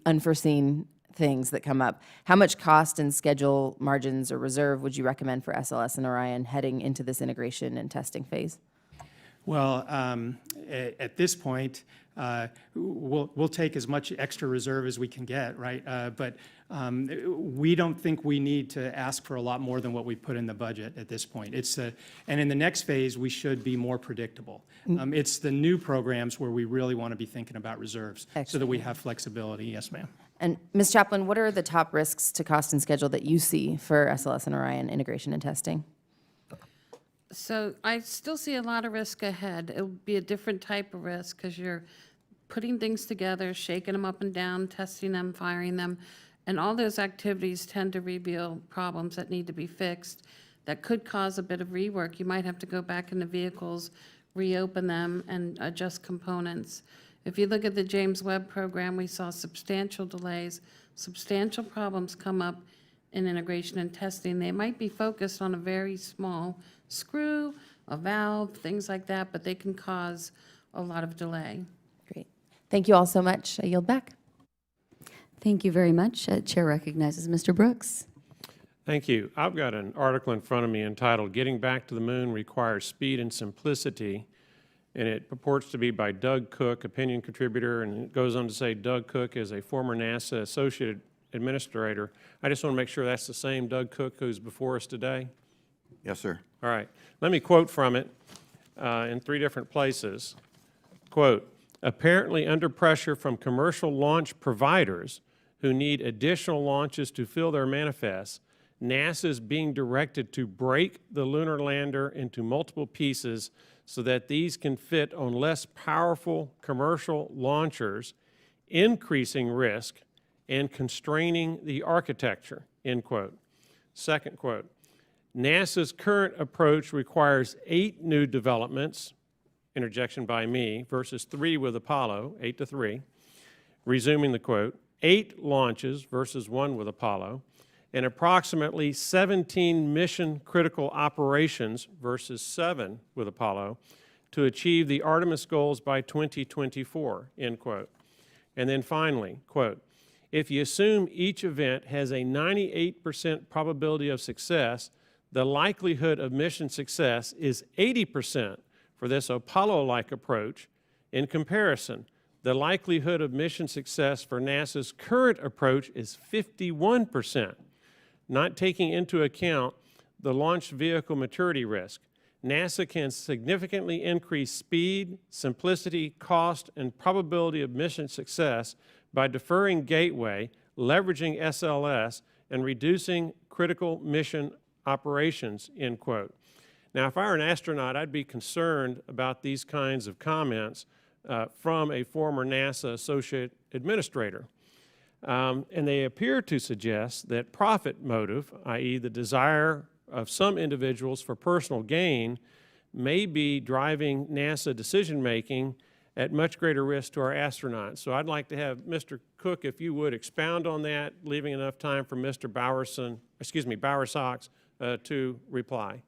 unforeseen things that come up, how much cost and schedule margins or reserve would you recommend for SLS and Orion heading into this integration and testing phase? Well, at this point, we'll take as much extra reserve as we can get, right? But we don't think we need to ask for a lot more than what we put in the budget at this point. And in the next phase, we should be more predictable. It's the new programs where we really want to be thinking about reserves so that we have flexibility. Yes, ma'am. And Ms. Chaplain, what are the top risks to cost and schedule that you see for SLS and Orion integration and testing? So I still see a lot of risk ahead. It would be a different type of risk because you're putting things together, shaking them up and down, testing them, firing them, and all those activities tend to reveal problems that need to be fixed that could cause a bit of rework. You might have to go back in the vehicles, reopen them, and adjust components. If you look at the James Webb program, we saw substantial delays, substantial problems come up in integration and testing. They might be focused on a very small screw, a valve, things like that, but they can cause a lot of delay. Great. Thank you all so much. I yield back. Thank you very much. Chair recognizes Mr. Brooks. Thank you. I've got an article in front of me entitled "Getting Back to the Moon Requires Speed and Simplicity," and it purports to be by Doug Cooke, opinion contributor, and it goes on to say Doug Cooke is a former NASA associate administrator. I just want to make sure that's the same Doug Cooke who's before us today. Yes, sir. All right. Let me quote from it in 3 different places. Quote, "Apparently under pressure from commercial launch providers who need additional launches to fill their manifests, NASA is being directed to break the lunar lander into multiple pieces so that these can fit on less powerful commercial launchers, increasing risk and constraining the architecture," end quote. Second quote, "NASA's current approach requires 8 new developments," interjection by me, versus 3 with Apollo, 8 to 3. Resuming the quote, 8 launches versus 1 with Apollo, and approximately 17 mission-critical operations versus 7 with Apollo to achieve the Artemis goals by 2024, end quote. And then finally, quote, "If you assume each event has a 98% probability of success, the likelihood of mission success is 80% for this Apollo-like approach. In comparison, the likelihood of mission success for NASA's current approach is 51%. Not taking into account the launch vehicle maturity risk, NASA can significantly increase speed, simplicity, cost, and probability of mission success by deferring gateway, leveraging SLS, and reducing critical mission operations," end quote. Now, if I were an astronaut, I'd be concerned about these kinds of comments from a former NASA associate administrator. And they appear to suggest that profit motive, i.e. the desire of some individuals for personal gain, may be driving NASA decision-making at much greater risk to our astronauts. So I'd like to have Mr. Cooke, if you would, expound on that, leaving enough time for Mr. Bowersox to reply.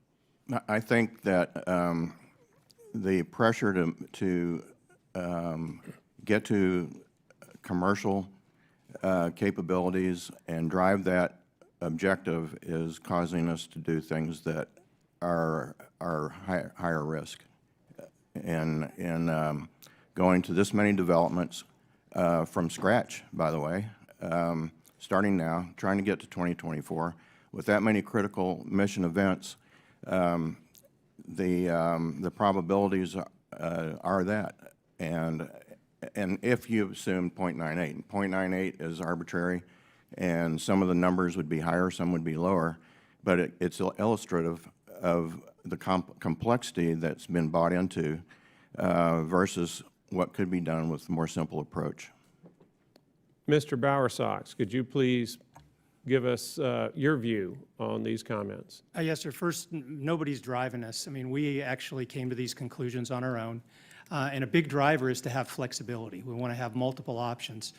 I think that the pressure to get to commercial capabilities and drive that objective is causing us to do things that are higher risk. And going to this many developments from scratch, by the way, starting now, trying to get to 2024, with that many critical mission events, the probabilities are that. And if you assume 0.98, 0.98 is arbitrary, and some of the numbers would be higher, some would be lower, but it's illustrative of the complexity that's been bought into versus what could be done with a more simple approach. Mr. Bowersox, could you please give us your view on these comments? Yes, sir. First, nobody's driving us. I mean, we actually came to these conclusions on our own. And a big driver is to have flexibility. We want to have multiple options.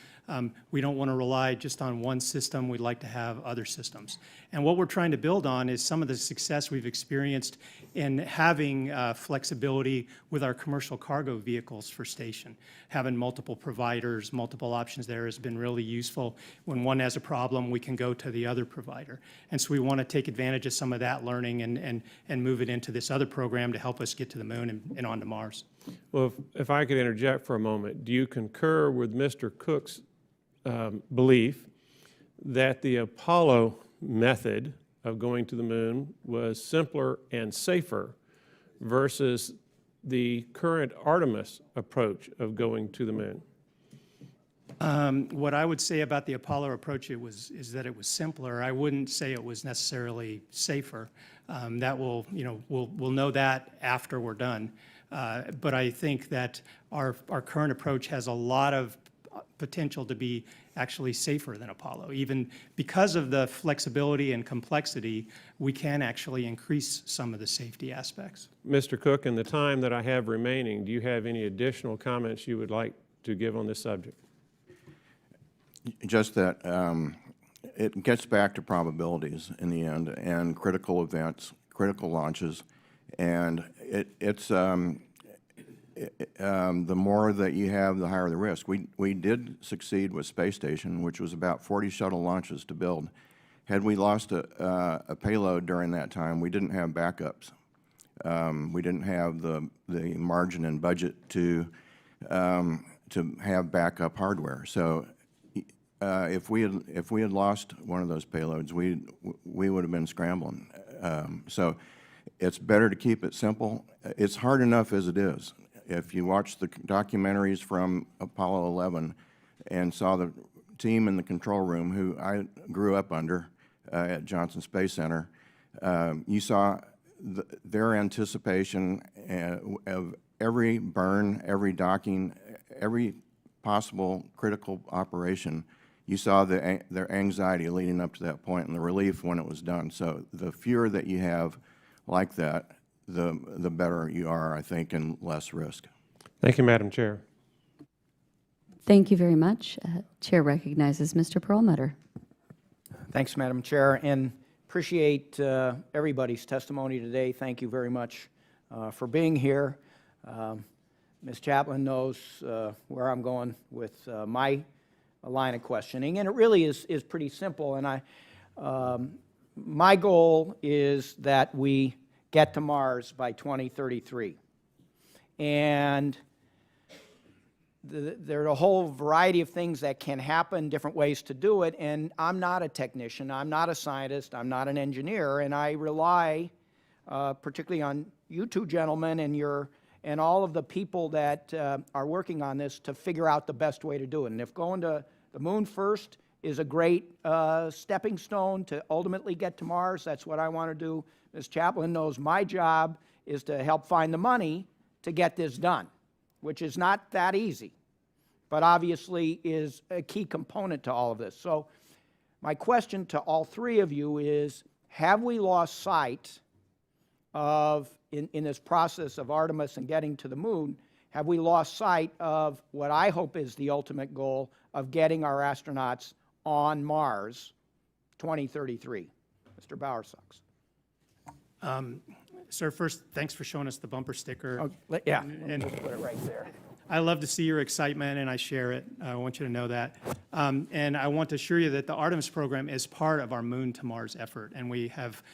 We don't want to rely just on one system. We'd like to have other systems. And what we're trying to build on is some of the success we've experienced in having flexibility with our commercial cargo vehicles for station. Having multiple providers, multiple options there has been really useful. When one has a problem, we can go to the other provider. And so we want to take advantage of some of that learning and move it into this other program to help us get to the moon and on to Mars. Well, if I could interject for a moment, do you concur with Mr. Cooke's belief that the Apollo method of going to the moon was simpler and safer versus the current Artemis approach of going to the moon? What I would say about the Apollo approach is that it was simpler. I wouldn't say it was necessarily safer. That will, we'll know that after we're done. But I think that our current approach has a lot of potential to be actually safer than Apollo. Even because of the flexibility and complexity, we can actually increase some of the safety aspects. Mr. Cooke, in the time that I have remaining, do you have any additional comments you would like to give on this subject? Just that it gets back to probabilities in the end and critical events, critical launches, and the more that you have, the higher the risk. We did succeed with Space Station, which was about 40 shuttle launches to build. Had we lost a payload during that time, we didn't have backups. We didn't have the margin and budget to have backup hardware. So if we had lost one of those payloads, we would have been scrambling. So it's better to keep it simple. It's hard enough as it is. If you watch the documentaries from Apollo 11 and saw the team in the control room, who I grew up under at Johnson Space Center, you saw their anticipation of every burn, every docking, every possible critical operation. You saw their anxiety leading up to that point and the relief when it was done. So the fewer that you have like that, the better you are, I think, and less risk. Thank you, Madam Chair. Thank you very much. Chair recognizes Mr. Perlmutter. Thanks, Madam Chair, and appreciate everybody's testimony today. Thank you very much for being here. Ms. Chaplain knows where I'm going with my line of questioning, and it really is pretty simple. And my goal is that we get to Mars by 2033. And there are a whole variety of things that can happen, different ways to do it, and I'm not a technician, I'm not a scientist, I'm not an engineer, and I rely particularly on you two gentlemen and all of the people that are working on this to figure out the best way to do it. And if going to the moon first is a great stepping stone to ultimately get to Mars, that's what I want to do. Ms. Chaplain knows my job is to help find the money to get this done, which is not that easy, but obviously is a key component to all of this. So my question to all three of you is, have we lost sight of, in this process of Artemis and getting to the moon, have we lost sight of what I hope is the ultimate goal of getting our astronauts on Mars 2033? Mr. Bowersox. Sir, first, thanks for showing us the bumper sticker. Oh, yeah, And put it right there. I love to see your excitement, and I share it. I want you to know that. And I want to assure you that the Artemis program is part of our Moon to Mars effort, and we have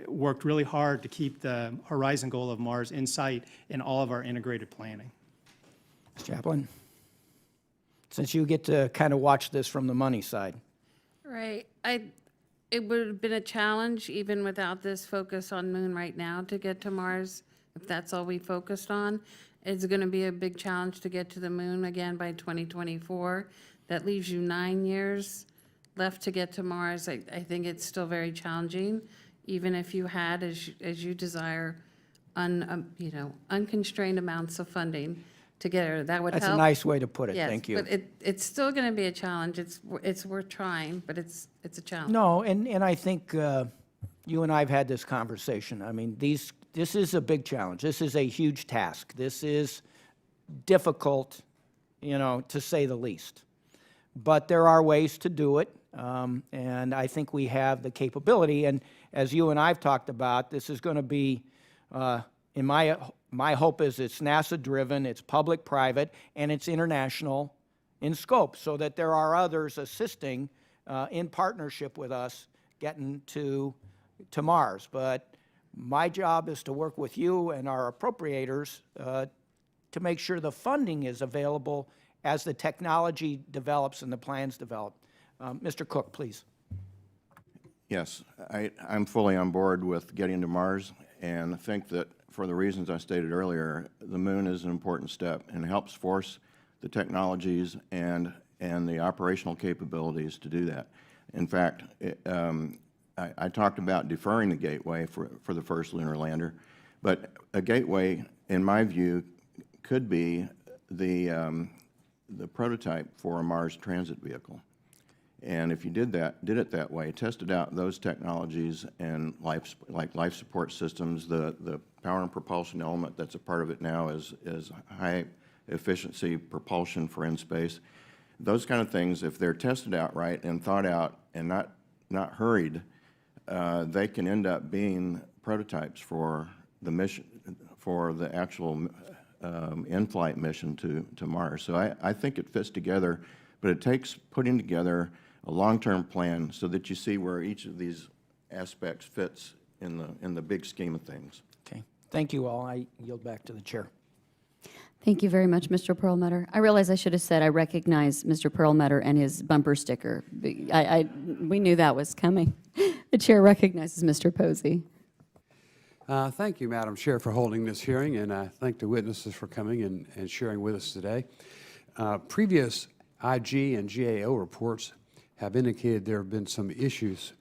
worked really hard to keep the horizon goal of Mars in sight in all of our integrated planning. Ms. Chaplain, since you get to kind of watch this from the money side. Right. It would have been a challenge, even without this focus on Moon right now, to get to Mars, if that's all we focused on. It's going to be a big challenge to get to the Moon again by 2024. That leaves you 9 years left to get to Mars. I think it's still very challenging, even if you had, as you desire, unconstrained amounts of funding to get her. That would help. That's a nice way to put it. Yes, Thank you. but it's still going to be a challenge. It's worth trying, but it's a challenge. No, and I think you and I have had this conversation. I mean, this is a big challenge. This is a huge task. This is difficult, to say the least. But there are ways to do it, and I think we have the capability. And as you and I have talked about, this is going to be, in my hope is it's NASA-driven, it's public-private, and it's international in scope, so that there are others assisting in partnership with us getting to Mars. But my job is to work with you and our appropriators to make sure the funding is available as the technology develops and the plans develop. Mr. Cooke, please. Yes, I'm fully on board with getting to Mars, and think that for the reasons I stated earlier, the moon is an important step and helps force the technologies and the operational capabilities to do that. In fact, I talked about deferring the gateway for the first lunar lander, but a gateway, in my view, could be the prototype for a Mars transit vehicle. And if you did it that way, tested out those technologies and life support systems, the power and propulsion element that's a part of it now is high efficiency propulsion for in space. Those kind of things, if they're tested out right and thought out and not hurried, they can end up being prototypes for the mission, for the actual in-flight mission to Mars. So I think it fits together, but it takes putting together a long-term plan so that you see where each of these aspects fits in the big scheme of things. Okay. Thank you all. I yield back to the chair. Thank you very much, Mr. Perlmutter. I realize I should have said I recognize Mr. Perlmutter and his bumper sticker. We knew that was coming. The chair recognizes Mr. Posey. Thank you, Madam Chair, for holding this hearing, and I thank the witnesses for coming and sharing with us today. Previous IG and GAO reports have indicated there have been some issues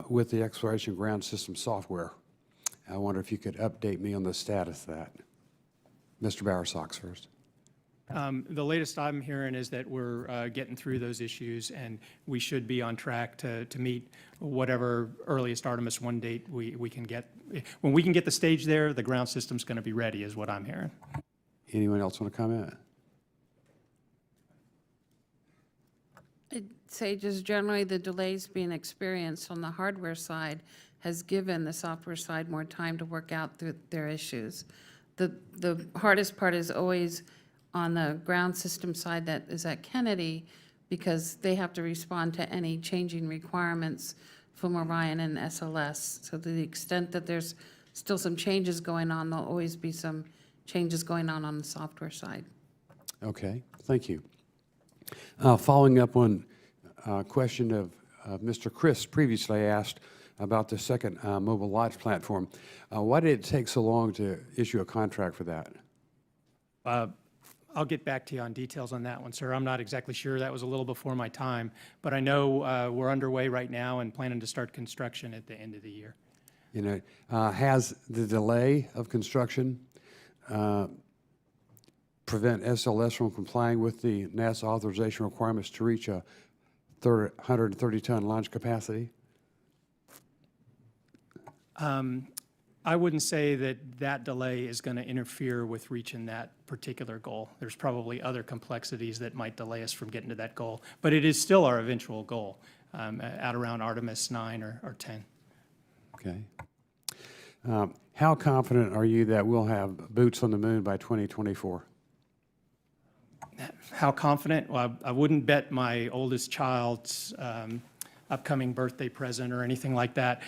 with the exploration ground system software. I wonder if you could update me on the status of that. Mr. Bowersox first. The latest I'm hearing is that we're getting through those issues, and we should be on track to meet whatever earliest Artemis 1 date we can get. When we can get the stage there, the ground system's going to be ready, is what I'm hearing. Anyone else want to comment? I'd say just generally the delays being experienced on the hardware side has given the software side more time to work out their issues. The hardest part is always on the ground system side that is at Kennedy, because they have to respond to any changing requirements from Orion and SLS. So to the extent that there's still some changes going on, there'll always be some changes going on the software side. Okay, thank you. Following up on a question of Mr. Chris previously asked about the second mobile launch platform, why did it take so long to issue a contract for that? I'll get back to you on details on that one, sir. I'm not exactly sure. That was a little before my time, but I know we're underway right now and planning to start construction at the end of the year. You know, has the delay of construction prevent SLS from complying with the NASA authorization requirements to reach a 130-ton launch capacity? I wouldn't say that delay is going to interfere with reaching that particular goal. There's probably other complexities that might delay us from getting to that goal, but it is still our eventual goal at around Artemis 9 or 10. Okay. How confident are you that we'll have boots on the moon by 2024? How confident? Well, I wouldn't bet my oldest child's upcoming birthday present or anything like that.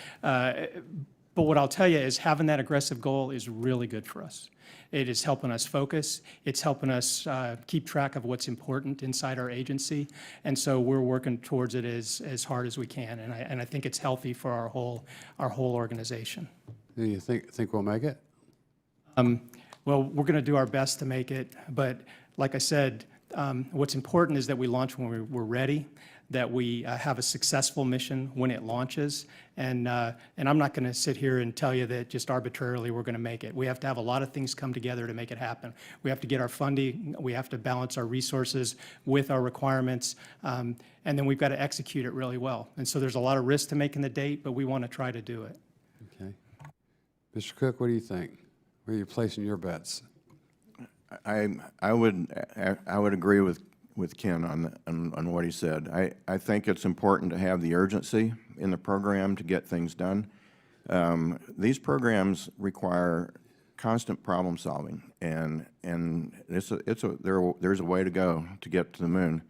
But what I'll tell you is having that aggressive goal is really good for us. It is helping us focus. It's helping us keep track of what's important inside our agency. And so we're working towards it as hard as we can. And I think it's healthy for our whole organization. Do you think we'll make it? Well, we're going to do our best to make it. But like I said, what's important is that we launch when we're ready, that we have a successful mission when it launches. And I'm not going to sit here and tell you that just arbitrarily we're going to make it. We have to have a lot of things come together to make it happen. We have to get our funding. We have to balance our resources with our requirements. And then we've got to execute it really well. And so there's a lot of risk to making the date, but we want to try to do it. Okay. Mr. Cooke, what do you think? Where are you placing your bets? I would agree with Ken on what he said. I think it's important to have the urgency in the program to get things done. These programs require constant problem solving, and there's a way to go to get to the moon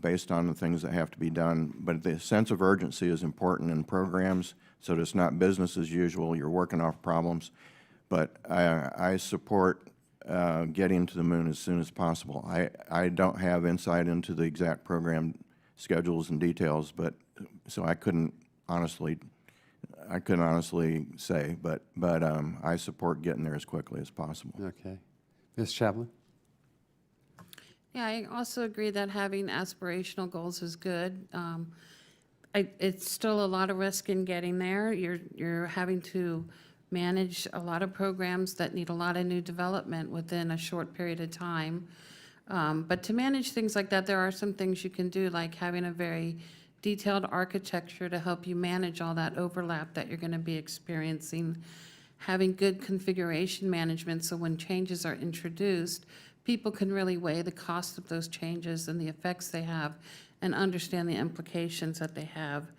based on the things that have to be done. But the sense of urgency is important in programs, so that it's not business as usual. You're working off problems. But I support getting to the moon as soon as possible. I don't have insight into the exact program schedules and details, but so I couldn't honestly say, but I support getting there as quickly as possible. Okay. Ms. Chaplain? Yeah, I also agree that having aspirational goals is good. It's still a lot of risk in getting there. You're having to manage a lot of programs that need a lot of new development within a short period of time. But to manage things like that, there are some things you can do, like having a very detailed architecture to help you manage all that overlap that you're going to be experiencing. Having good configuration management, so when changes are introduced, people can really weigh the cost of those changes and the effects they have and understand the implications that they have.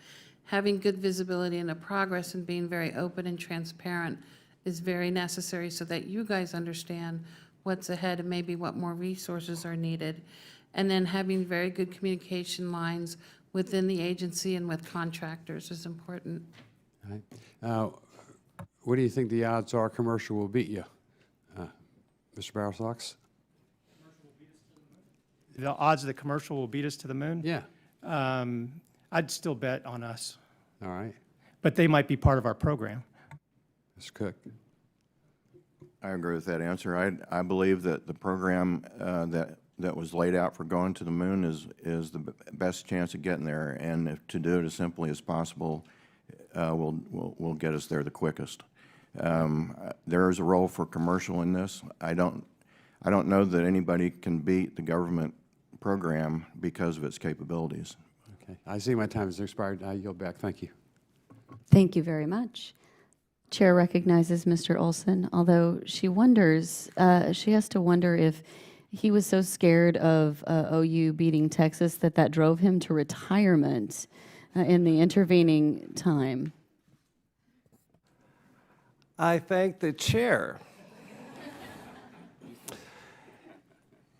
Having good visibility into progress and being very open and transparent is very necessary so that you guys understand what's ahead and maybe what more resources are needed. And then having very good communication lines within the agency and with contractors is important. All right. What do you think the odds are commercial will beat you? Mr. Bowersox? The odds that commercial will beat us to the moon? Yeah. I'd still bet on us, All right. but they might be part of our program. Mr. Cooke? I agree with that answer. I believe that the program that was laid out for going to the moon is the best chance of getting there, and if to do it as simply as possible will get us there the quickest. There is a role for commercial in this. I don't know that anybody can beat the government program because of its capabilities. Okay. I see my time has expired. I yield back. Thank you. Thank you very much. Chair recognizes Mr. Olson, although she wonders, she has to wonder if he was so scared of OU beating Texas that drove him to retirement in the intervening time. I thank the chair.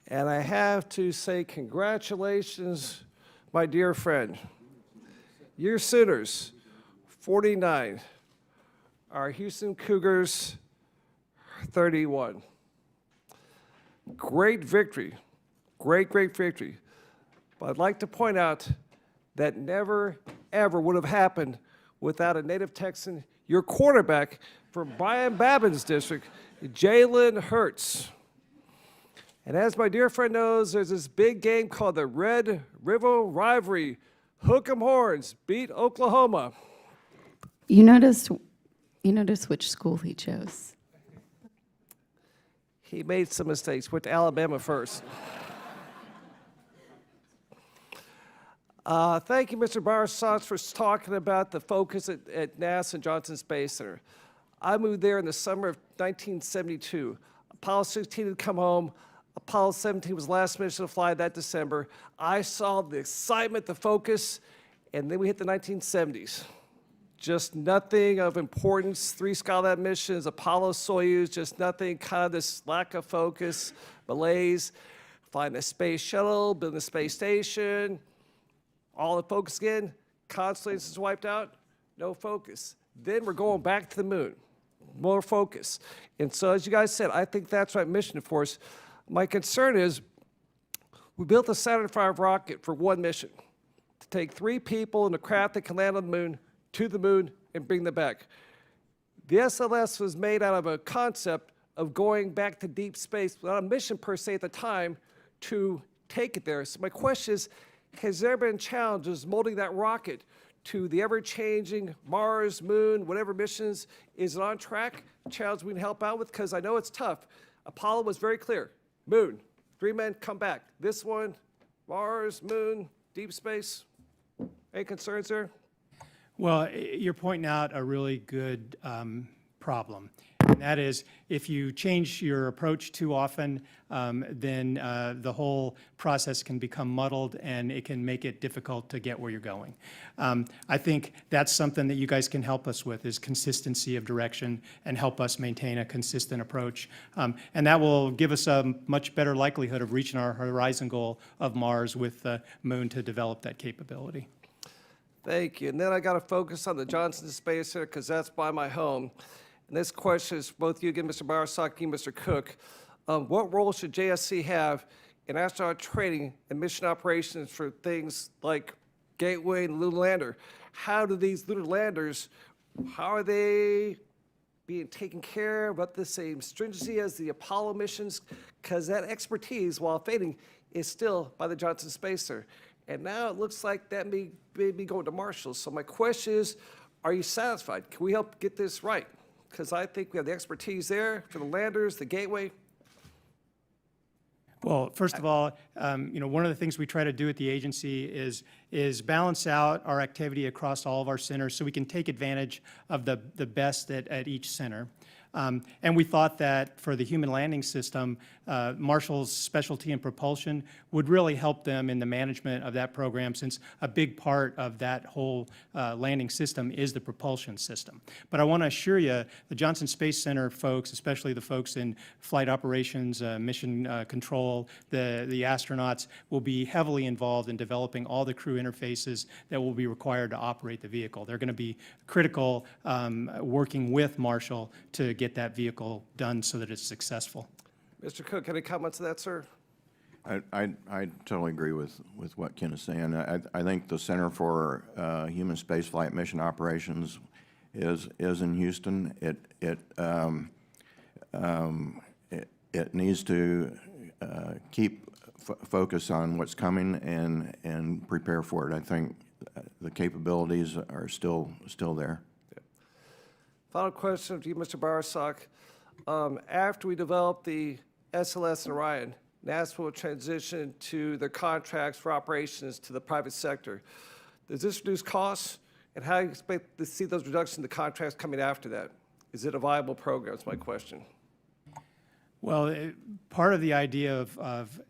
And I have to say congratulations, my dear friend. Your Sooners, 49. Our Houston Cougars, 31. Great victory. Great victory. But I'd like to point out that never, ever would have happened without a native Texan, your quarterback from Brian Babin's district, Jalen Hurts. And as my dear friend knows, there's this big game called the Red River Rivalry. Hook 'em Horns beat Oklahoma. You notice which school he chose. He made some mistakes. Went to Alabama first. Thank you, Mr. Bowersox, for talking about the focus at NASA and Johnson Space Center. I moved there in the summer of 1972. Apollo 16 had come home. Apollo 17 was the last mission to fly that December. I saw the excitement, the focus, and then we hit the 1970s. Just nothing of importance. 3 Skylab missions, Apollo, Soyuz, just nothing, kind of this lack of focus, malaise, flying the space shuttle, building the space station, all the focus again, constellations wiped out, no focus. Then we're going back to the moon, more focus. And so as you guys said, I think that's right mission for us. My concern is we built a Saturn V rocket for one mission, to take 3 people in a craft that can land on the moon to the moon and bring them back. The SLS was made out of a concept of going back to deep space, not a mission per se at the time, to take it there. So my question is, has there been challenges molding that rocket to the ever-changing Mars, moon, whatever missions? Is it on track? Challenge we can help out with? Because I know it's tough. Apollo was very clear. Moon, 3 men come back. This one, Mars, moon, deep space. Any concerns there? Well, you're pointing out a really good problem. And that is, if you change your approach too often, then the whole process can become muddled and it can make it difficult to get where you're going. I think that's something that you guys can help us with, is consistency of direction and help us maintain a consistent approach. And that will give us a much better likelihood of reaching our horizon goal of Mars with the moon to develop that capability. Thank you. And then I got to focus on the Johnson Space Center because that's by my home. And this question is both you again, Mr. Bowersox, and Mr. Cooke. What role should JSC have in astronaut training and mission operations for things like Gateway and Lunar Lander? How do these lunar landers, how are they being taken care of at the same stringency as the Apollo missions? Because that expertise, while fading, is still by the Johnson Space Center. and now it looks like that may be going to Marshall. So my question is, are you satisfied? Can we help get this right? Because I think we have the expertise there for the landers, the gateway. Well, first of all, one of the things we try to do at the agency is balance out our activity across all of our centers so we can take advantage of the best at each center. And we thought that for the human landing system, Marshall's specialty in propulsion would really help them in the management of that program, since a big part of that whole landing system is the propulsion system. But I want to assure you, the Johnson Space Center folks, especially the folks in flight operations, mission control, the astronauts, will be heavily involved in developing all the crew interfaces that will be required to operate the vehicle. They're going to be critical working with Marshall to get that vehicle done so that it's successful. Mr. Cooke, any comments to that, sir? I totally agree with what Ken is saying. I think the Center for Human Spaceflight Mission Operations is in Houston. It needs to keep focus on what's coming and prepare for it. I think the capabilities are still there. Final question to you, Mr. Bowersox. After we develop the SLS and Orion, NASA will transition to their contracts for operations to the private sector. Does this reduce costs? And how do you expect to see those reductions in the contracts coming after that? Is it a viable program, is my question. Well, part of the idea of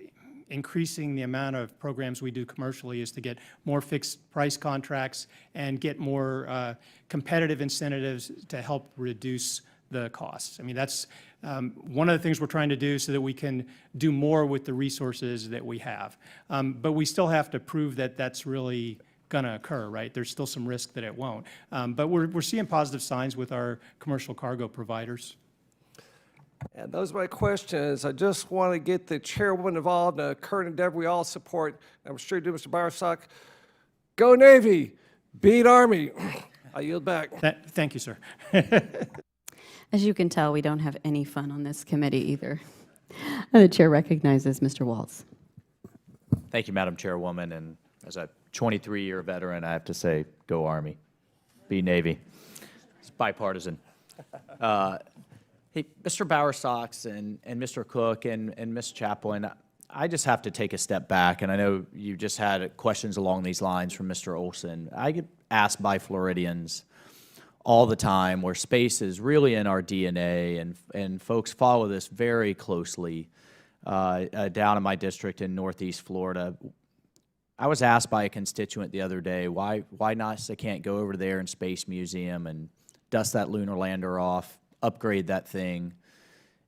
increasing the amount of programs we do commercially is to get more fixed price contracts and get more competitive incentives to help reduce the costs. I mean, that's one of the things we're trying to do so that we can do more with the resources that we have. But we still have to prove that that's really going to occur, right? There's still some risk that it won't. But we're seeing positive signs with our commercial cargo providers. And those are my questions. I just want to get the chairwoman involved in a current endeavor we all support. I'm sure you do, Mr. Bowersox. Go Navy, beat Army. I yield back. Thank you, sir. As you can tell, we don't have any fun on this committee either. The chair recognizes Mr. Waltz. Thank you, Madam Chairwoman. And as a 23-year veteran, I have to say, go Army, be Navy. It's bipartisan. Hey, Mr. Bowersox and Mr. Cooke and Ms. Chaplain, I just have to take a step back, and I know you just had questions along these lines from Mr. Olson. I get asked by Floridians all the time where space is really in our DNA, and folks follow this very closely down in my district in Northeast Florida. I was asked by a constituent the other day why NASA can't go over there in Space Museum and dust that lunar lander off, upgrade that thing,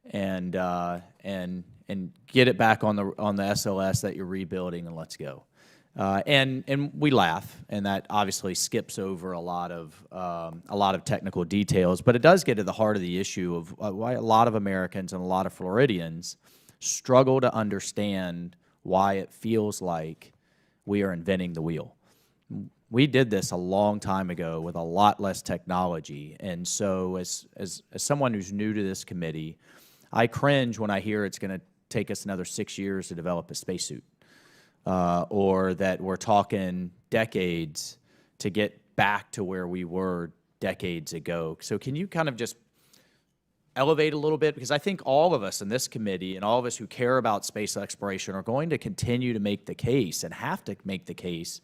and get it back on the SLS that you're rebuilding, and let's go. And we laugh, and that obviously skips over a lot of technical details, but it does get to the heart of the issue of why a lot of Americans and a lot of Floridians struggle to understand why it feels like we are inventing the wheel. We did this a long time ago with a lot less technology, and so as someone who's new to this committee, I cringe when I hear it's going to take us another 6 years to develop a spacesuit, or that we're talking decades to get back to where we were decades ago. So can you kind of just elevate a little bit? Because I think all of us in this committee and all of us who care about space exploration are going to continue to make the case and have to make the case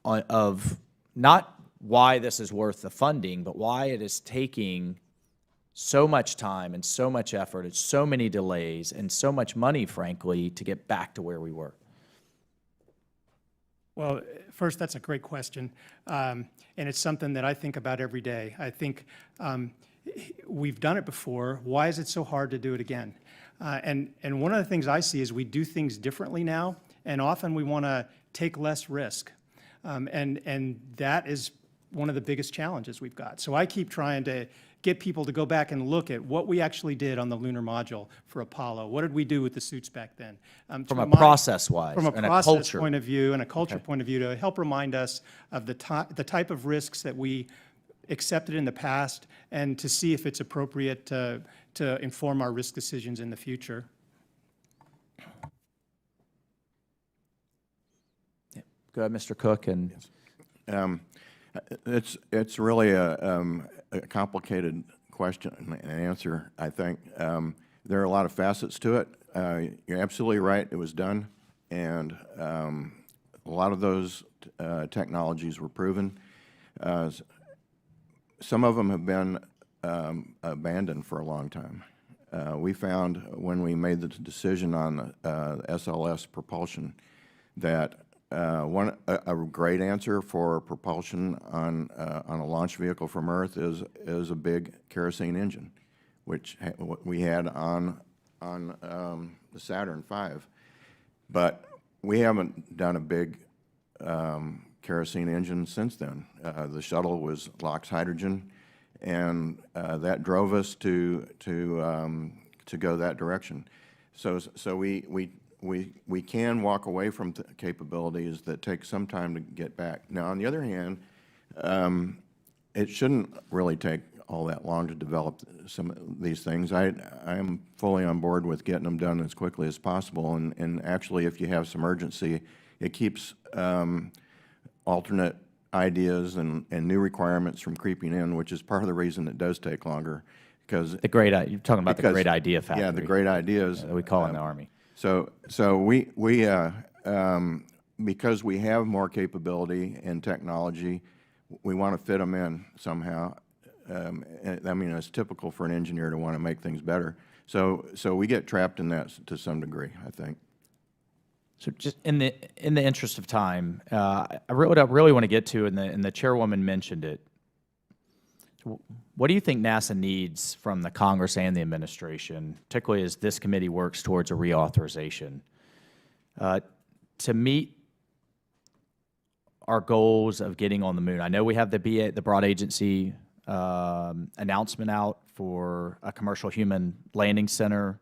of not why this is worth the funding, but why it is taking so much time and so much effort and so many delays and so much money, frankly, to get back to where we were. Well, first, that's a great question, and it's something that I think about every day. I think we've done it before. Why is it so hard to do it again? And one of the things I see is we do things differently now, and often we want to take less risk. And that is one of the biggest challenges we've got. So I keep trying to get people to go back and look at what we actually did on the lunar module for Apollo. What did we do with the suits back then? From a process-wise From a and a process culture point of view and a culture point of view, to help remind us of the type of risks that we accepted in the past, and to see if it's appropriate to inform our risk decisions in the future. Go ahead, Mr. Cooke, and It's really a complicated question and answer, I think. There are a lot of facets to it. You're absolutely right, it was done, and a lot of those technologies were proven. Some of them have been abandoned for a long time. We found when we made the decision on SLS propulsion that a great answer for propulsion on a launch vehicle from Earth is a big kerosene engine, which we had on the Saturn V. But we haven't done a big kerosene engine since then. The shuttle was LOX hydrogen, and that drove us to go that direction. So we can walk away from capabilities that take some time to get back. Now, on the other hand, it shouldn't really take all that long to develop some of these things. I am fully on board with getting them done as quickly as possible, and actually, if you have some urgency, it keeps alternate ideas and new requirements from creeping in, which is part of the reason it does take longer. Because you're talking about the great idea factory. Yeah, the great ideas that we call in the Army. So we because we have more capability and technology, we want to fit them in somehow. I mean, it's typical for an engineer to want to make things better. So we get trapped in that to some degree, I think. So just in the interest of time, what I really want to get to, and the chairwoman mentioned it. What do you think NASA needs from the Congress and the administration, particularly as this committee works towards a reauthorization, to meet our goals of getting on the moon? I know we have the broad agency announcement out for a commercial human landing center.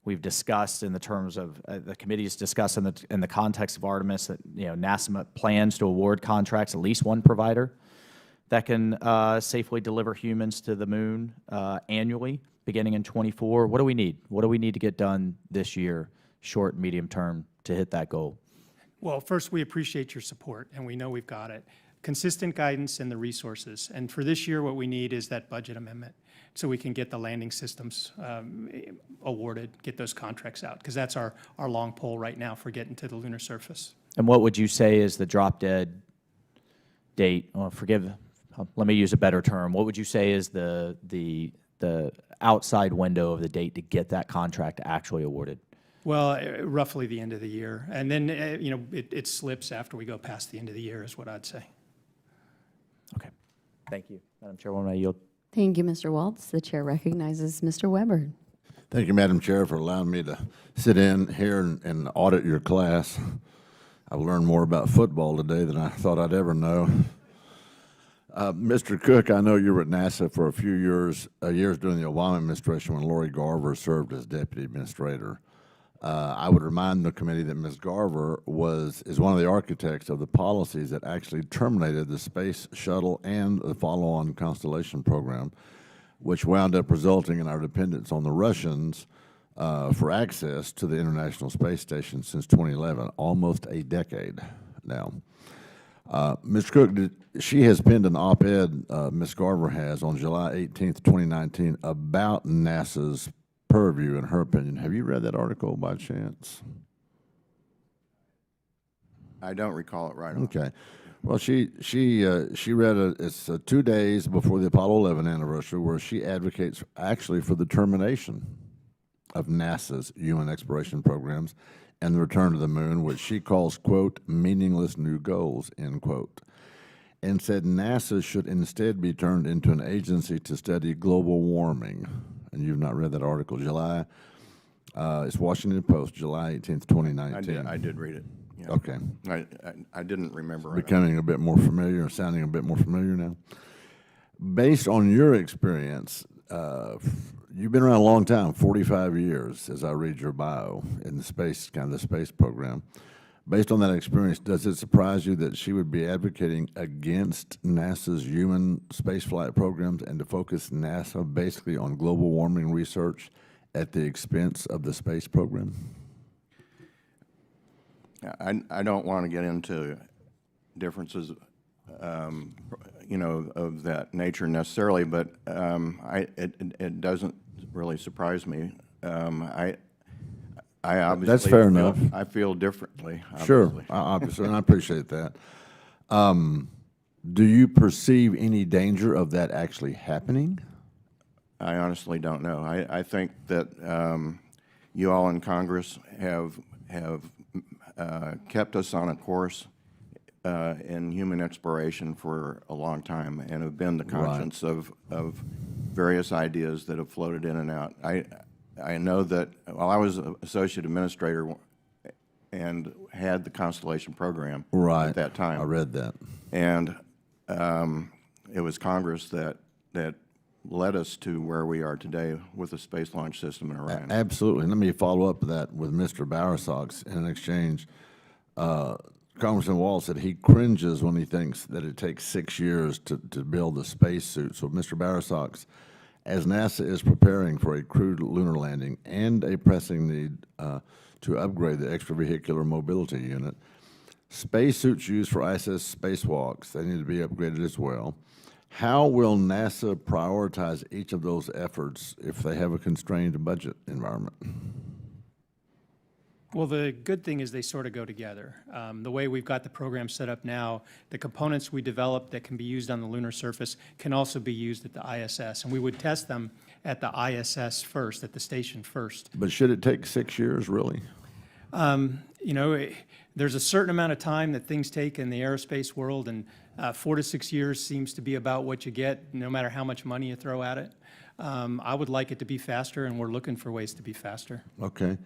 We've discussed in the terms of the committee has discussed in the context of Artemis that NASA plans to award contracts at least one provider that can safely deliver humans to the moon annually, beginning in '24. What do we need? What do we need to get done this year, short, medium term, to hit that goal? Well, first, we appreciate your support, and we know we've got it. Consistent guidance and the resources. And for this year, what we need is that budget amendment so we can get the landing systems awarded, get those contracts out, because that's our long pole right now for getting to the lunar surface. And what would you say is the drop-dead date? Oh, let me use a better term. What would you say is the outside window of the date to get that contract actually awarded? Well, roughly the end of the year. And then, it slips after we go past the end of the year is what I'd say. Okay. Thank you. Madam Chairwoman, I yield. Thank you, Mr. Waltz. The chair recognizes Mr. Weber. Thank you, Madam Chair, for allowing me to sit in here and audit your class. I've learned more about football today than I thought I'd ever know. Mr. Cooke, I know you were at NASA for a few years during the Obama administration when Lori Garver served as deputy administrator. I would remind the committee that Ms. Garver is one of the architects of the policies that actually terminated the Space Shuttle and the follow-on Constellation program, which wound up resulting in our dependence on the Russians for access to the International Space Station since 2011, almost a decade now. Mr. Cooke, she has penned an op-ed, Ms. Garver has, on July 18th, 2019, about NASA's purview, in her opinion. Have you read that article by chance? I don't recall it right off. Okay. Well, she read it's 2 days before the Apollo 11 anniversary, where she advocates actually for the termination of NASA's human exploration programs and the return to the moon, which she calls, quote, meaningless new goals, end quote, and said NASA should instead be turned into an agency to study global warming. And you've not read that article. It's Washington Post, July 18th, 2019. I did read it. Yeah. Okay. I didn't remember. Becoming a bit more familiar, sounding a bit more familiar now. Based on your experience, you've been around a long time, 45 years, as I read your bio in the space program. Based on that experience, does it surprise you that she would be advocating against NASA's human spaceflight programs and to focus NASA basically on global warming research at the expense of the space program? I don't want to get into differences, you know, of that nature necessarily, but it doesn't really surprise me. I obviously That's fair enough. I feel differently. Sure, Obviously. obviously, and I appreciate that. Do you perceive any danger of that actually happening? I honestly don't know. I think that you all in Congress have kept us on a course in human exploration for a long time and have been the conscience of various ideas that have floated in and out. I know that while I was associate administrator and had the Constellation program at that time. I read that. And it was Congress that led us to where we are today with the Space Launch System in Orion. Absolutely. Let me follow up that with Mr. Bowersox in an exchange. Congressman Wall said he cringes when he thinks that it takes 6 years to build a spacesuit. So, Mr. Bowersox, as NASA is preparing for a crewed lunar landing and a pressing need to upgrade the extravehicular mobility unit, spacesuits used for ISS spacewalks, they need to be upgraded as well. How will NASA prioritize each of those efforts if they have a constrained budget environment? Well, the good thing is they sort of go together. The way we've got the program set up now, the components we develop that can be used on the lunar surface can also be used at the ISS, and we would test them at the ISS first, at the station first. But should it take 6 years, really? You know, there's a certain amount of time that things take in the aerospace world, and 4 to 6 years seems to be about what you get, no matter how much money you throw at it. I would like it to be faster, and we're looking for ways to be faster. Okay.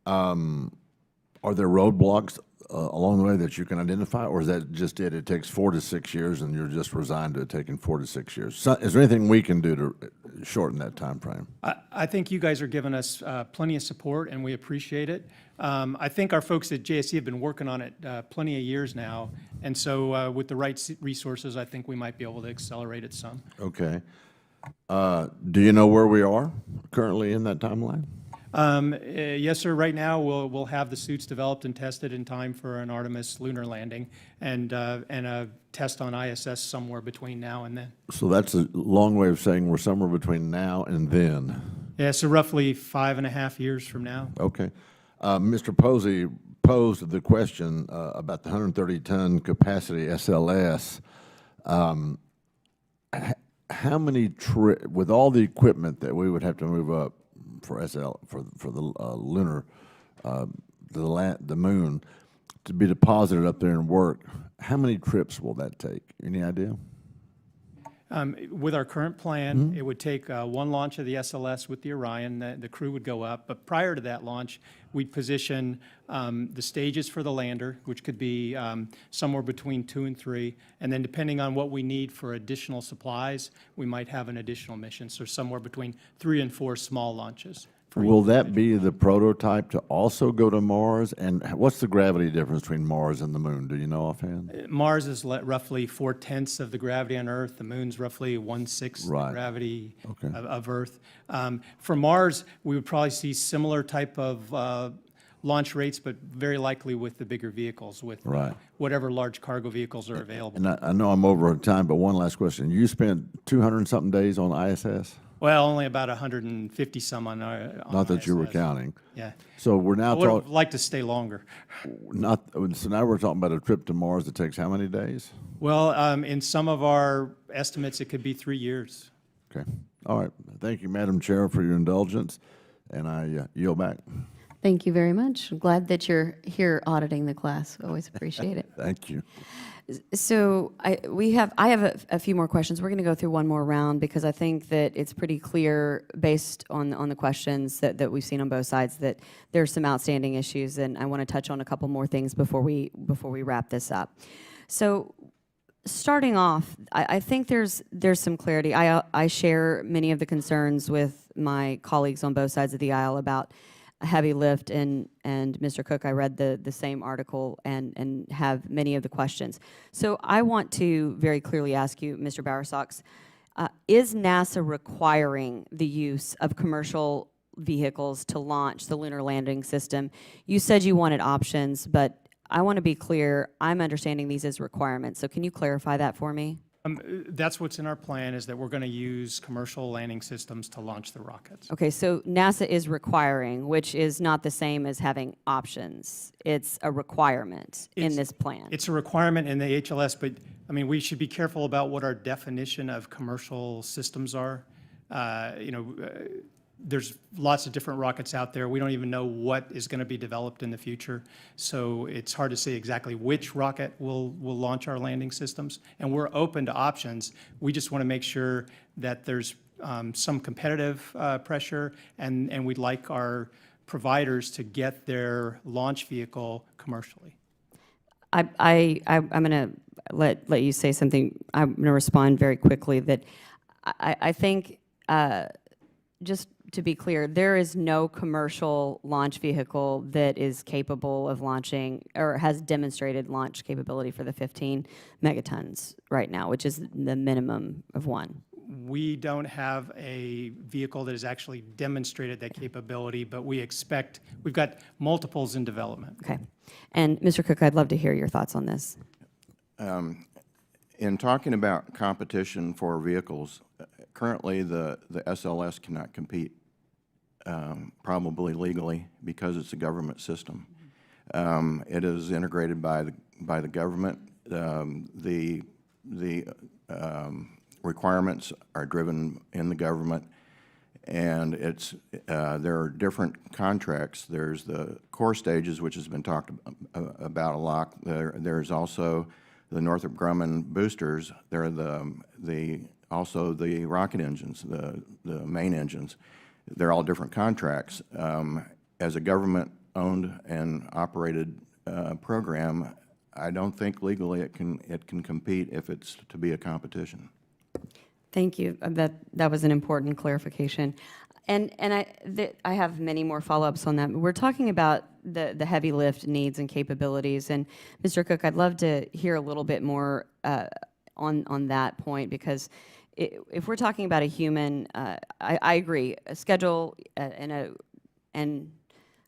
Are there roadblocks along the way that you can identify, or is that just it? It takes 4 to 6 years, and you're just resigned to it taking 4 to 6 years. So, is there anything we can do to shorten that time frame? I think you guys are giving us plenty of support, and we appreciate it. I think our folks at JSC have been working on it plenty of years now, and so with the right resources, I think we might be able to accelerate it some. Okay. Do you know where we are currently in that timeline? Yes, sir. Right now, we'll have the suits developed and tested in time for an Artemis lunar landing and a test on ISS somewhere between now and then. So that's a long way of saying we're somewhere between now and then. Yeah, so roughly 5.5 years from now. Okay. Mr. Posey posed the question about the 130-ton capacity SLS. How many with all the equipment that we would have to move up for the lunar, the moon, to be deposited up there and work, how many trips will that take? Any idea? With our current plan, it would take one launch of the SLS with the Orion. The crew would go up. But prior to that launch, we'd position the stages for the lander, which could be somewhere between 2 and 3. And then depending on what we need for additional supplies, we might have an additional mission. So somewhere between 3 and 4 small launches. Will that be the prototype to also go to Mars? And what's the gravity difference between Mars and the moon? Do you know offhand? Mars is roughly 4/10 of the gravity on Earth. The moon's roughly 1/6 the gravity of Earth. For Mars, we would probably see similar type of launch rates, but very likely with the bigger vehicles, with whatever large cargo vehicles are available. And I know I'm over time, but one last question. You spent 200-something days on ISS? Well, only about 150 some on Not that ISS. you were counting. Yeah. So we're now I would have talking. liked to stay longer. So now we're talking about a trip to Mars that takes how many days? Well, in some of our estimates, it could be 3 years. Okay. All right. Thank you, Madam Chair, for your indulgence, and I yield back. Thank you very much. I'm glad that you're here auditing the class. Always appreciate it. Thank you. So I have a few more questions. We're going to go through one more round because I think that it's pretty clear based on the questions that we've seen on both sides that there's some outstanding issues, and I want to touch on a couple more things before we wrap this up. So starting off, I think there's some clarity. I share many of the concerns with my colleagues on both sides of the aisle about a heavy lift, and Mr. Cooke, I read the same article and have many of the questions. So I want to very clearly ask you, Mr. Bowersox, is NASA requiring the use of commercial vehicles to launch the lunar landing system? You said you wanted options, but I want to be clear, I'm understanding these as requirements, so can you clarify that for me? That's what's in our plan, is that we're going to use commercial landing systems to launch the rockets. Okay, so NASA is requiring, which is not the same as having options. It's a requirement in this plan. It's a requirement in the HLS, but, I mean, we should be careful about what our definition of commercial systems are. There's lots of different rockets out there. We don't even know what is going to be developed in the future. So it's hard to say exactly which rocket will launch our landing systems. And we're open to options. We just want to make sure that there's some competitive pressure, and we'd like our providers to get their launch vehicle commercially. I'm going to let you say something. I'm going to respond very quickly that I think, just to be clear, there is no commercial launch vehicle that is capable of launching or has demonstrated launch capability for the 15 megatons right now, which is the minimum of one. We don't have a vehicle that has actually demonstrated that capability, but we've got multiples in development. Okay. And Mr. Cooke, I'd love to hear your thoughts on this. In talking about competition for vehicles, currently the SLS cannot compete, probably legally, because it's a government system. It is integrated by the government. The requirements are driven in the government, and there are different contracts. There's the core stages, which has been talked about a lot. There's also the Northrop Grumman boosters. There are also the rocket engines, the main engines. They're all different contracts. As a government-owned and operated program, I don't think legally it can compete if it's to be a competition. Thank you. That was an important clarification. And I have many more follow-ups on that. We're talking about the heavy lift needs and capabilities. And Mr. Cooke, I'd love to hear a little bit more on that point, because if we're talking about a human, I agree, a schedule and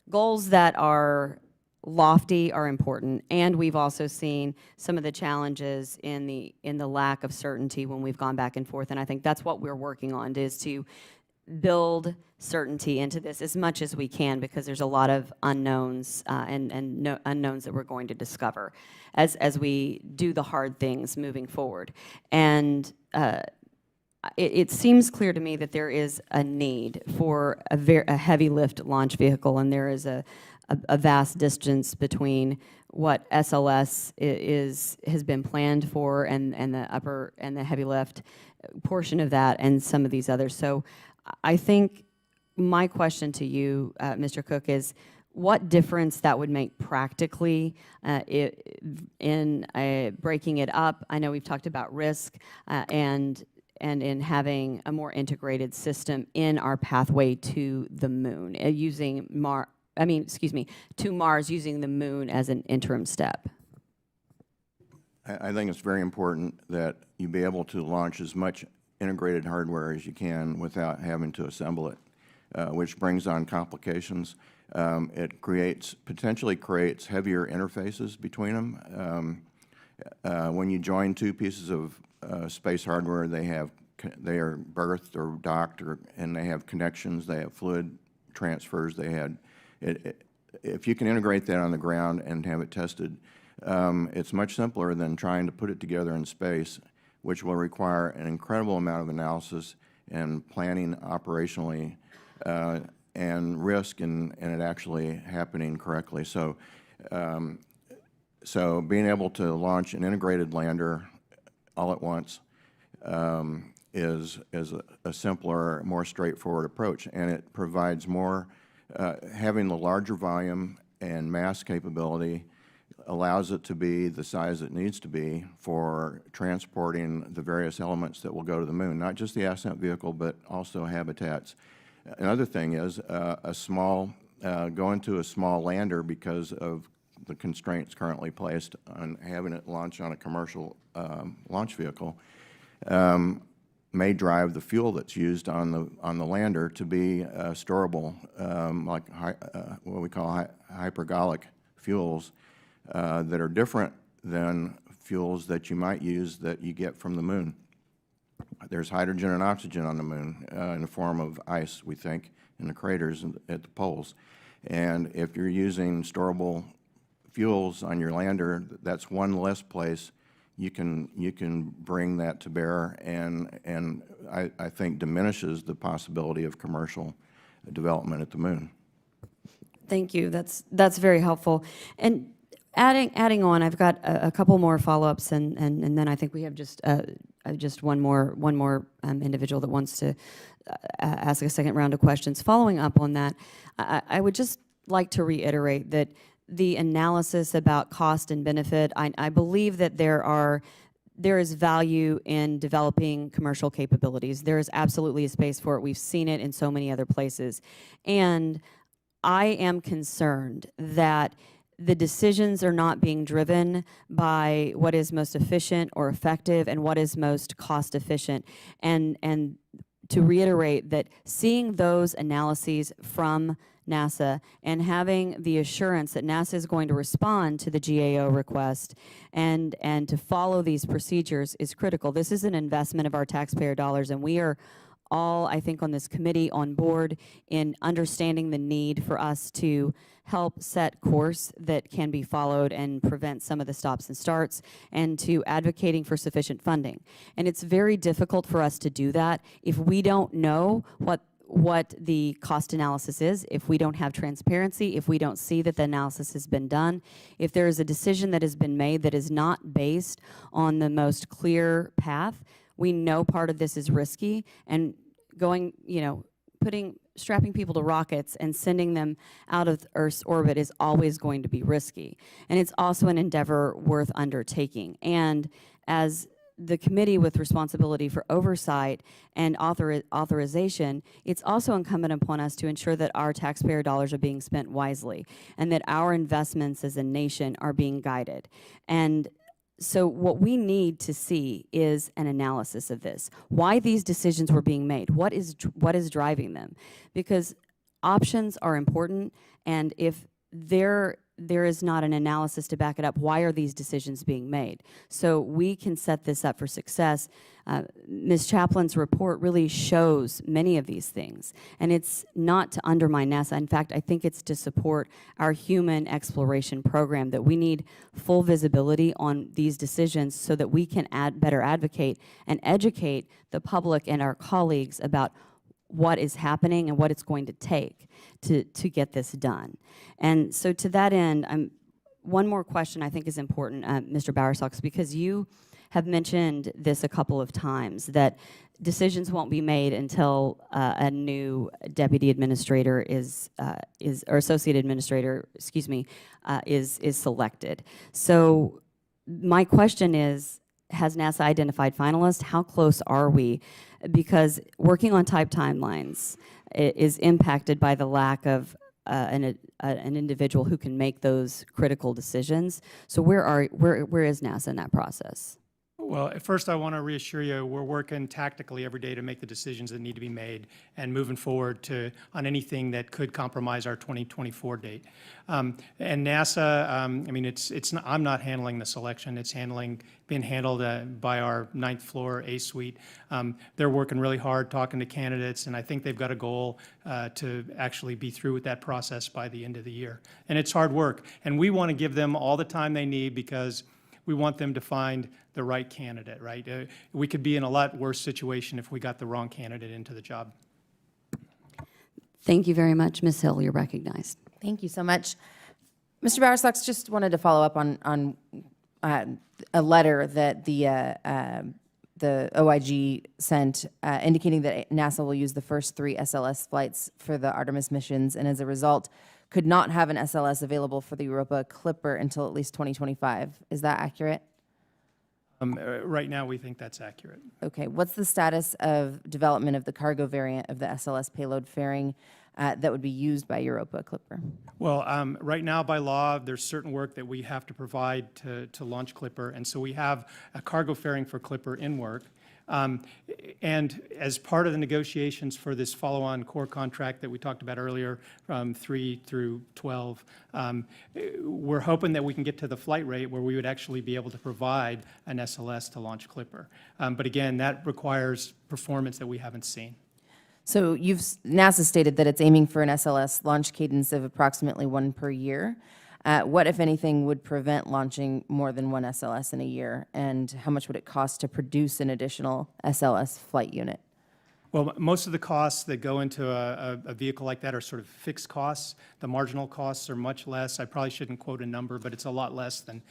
goals that are lofty are important, and we've also seen some of the challenges in the lack of certainty when we've gone back and forth, and I think that's what we're working on, is to build certainty into this as much as we can, because there's a lot of unknowns unknowns that we're going to discover as we do the hard things moving forward. And it seems clear to me that there is a need for a heavy lift launch vehicle, and there is a vast distance between what SLS has been planned for and the heavy lift portion of that and some of these others. So I think my question to you, Mr. Cooke, is what difference that would make practically in breaking it up. I know we've talked about risk and in having a more integrated system in our pathway to the moon, to Mars, using the moon as an interim step. I think it's very important that you be able to launch as much integrated hardware as you can without having to assemble it, which brings on complications. It potentially creates heavier interfaces between them. When you join two pieces of space hardware, they are berthed or docked, and they have connections. They have fluid transfers. If you can integrate that on the ground and have it tested, it's much simpler than trying to put it together in space, which will require an incredible amount of analysis and planning operationally, and risk in it actually happening correctly. So being able to launch an integrated lander all at once is a simpler, more straightforward approach, and it provides more. Having the larger volume and mass capability allows it to be the size it needs to be for transporting the various elements that will go to the moon, not just the ascent vehicle, but also habitats. Another thing is going to a small lander, because of the constraints currently placed on having it launch on a commercial launch vehicle, may drive the fuel that's used on the lander to be storable, like what we call hypergolic fuels, that are different than fuels that you might use that you get from the moon. There's hydrogen and oxygen on the moon in the form of ice, we think, in the craters at the poles. And if you're using storable fuels on your lander, that's one less place you can bring that to bear, and I think diminishes the possibility of commercial development at the moon. Thank you. That's very helpful. And adding on, I've got a couple more follow-ups, and then I think we have just one more individual that wants to ask a second round of questions. Following up on that, I would just like to reiterate that the analysis about cost and benefit, I believe that there is value in developing commercial capabilities. There is absolutely a space for it. We've seen it in so many other places. And I am concerned that the decisions are not being driven by what is most efficient or effective and what is most cost efficient. And to reiterate that seeing those analyses from NASA and having the assurance that NASA is going to respond to the GAO request and to follow these procedures is critical. This is an investment of our taxpayer dollars, and we are all, I think, on this committee on board in understanding the need for us to help set course that can be followed and prevent some of the stops and starts, and to advocating for sufficient funding. And it's very difficult for us to do that if we don't know what the cost analysis is, if we don't have transparency, if we don't see that the analysis has been done, if there is a decision that has been made that is not based on the most clear path. We know part of this is risky, and going, strapping people to rockets and sending them out of Earth's orbit is always going to be risky. And it's also an endeavor worth undertaking. And as the committee with responsibility for oversight and authorization, it's also incumbent upon us to ensure that our taxpayer dollars are being spent wisely and that our investments as a nation are being guided. And so what we need to see is an analysis of this. Why these decisions were being made? What is driving them? Because options are important, and if there is not an analysis to back it up, why are these decisions being made? So we can set this up for success. Ms. Chaplain's report really shows many of these things, and it's not to undermine NASA. In fact, I think it's to support our human exploration program, that we need full visibility on these decisions so that we can better advocate and educate the public and our colleagues about what is happening and what it's going to take to get this done. And so to that end, one more question I think is important, Mr. Bowersox, because you have mentioned this a couple of times, that decisions won't be made until a new deputy administrator or associate administrator, is selected. So my question is, has NASA identified finalists? How close are we? Because working on type timelines is impacted by the lack of an individual who can make those critical decisions. So where is NASA in that process? Well, at first I want to reassure you, we're working tactically every day to make the decisions that need to be made and moving forward on anything that could compromise our 2024 date. And NASA, I'm not handling the selection. It's being handled by our 9th floor A suite. They're working really hard talking to candidates, and I think they've got a goal to actually be through with that process by the end of the year. And it's hard work, and we want to give them all the time they need because we want them to find the right candidate, right? We could be in a lot worse situation if we got the wrong candidate into the job. Thank you very much. Ms. Hill, you're recognized. Thank you so much. Mr. Bowersox, just wanted to follow up on a letter that the OIG sent indicating that NASA will use the first 3 SLS flights for the Artemis missions, and as a result, could not have an SLS available for the Europa Clipper until at least 2025. Is that accurate? Right now, we think that's accurate. Okay. What's the status of development of the cargo variant of the SLS payload fairing that would be used by Europa Clipper? Well, right now, by law, there's certain work that we have to provide to launch Clipper, and so we have a cargo fairing for Clipper in work. And as part of the negotiations for this follow-on core contract that we talked about earlier, from 3 through 12, we're hoping that we can get to the flight rate where we would actually be able to provide an SLS to launch Clipper. But again, that requires performance that we haven't seen. So NASA stated that it's aiming for an SLS launch cadence of approximately 1 per year. What, if anything, would prevent launching more than 1 SLS in a year? And how much would it cost to produce an additional SLS flight unit? Well, most of the costs that go into a vehicle like that are sort of fixed costs. The marginal costs are much less. I probably shouldn't quote a number, but it's a lot less than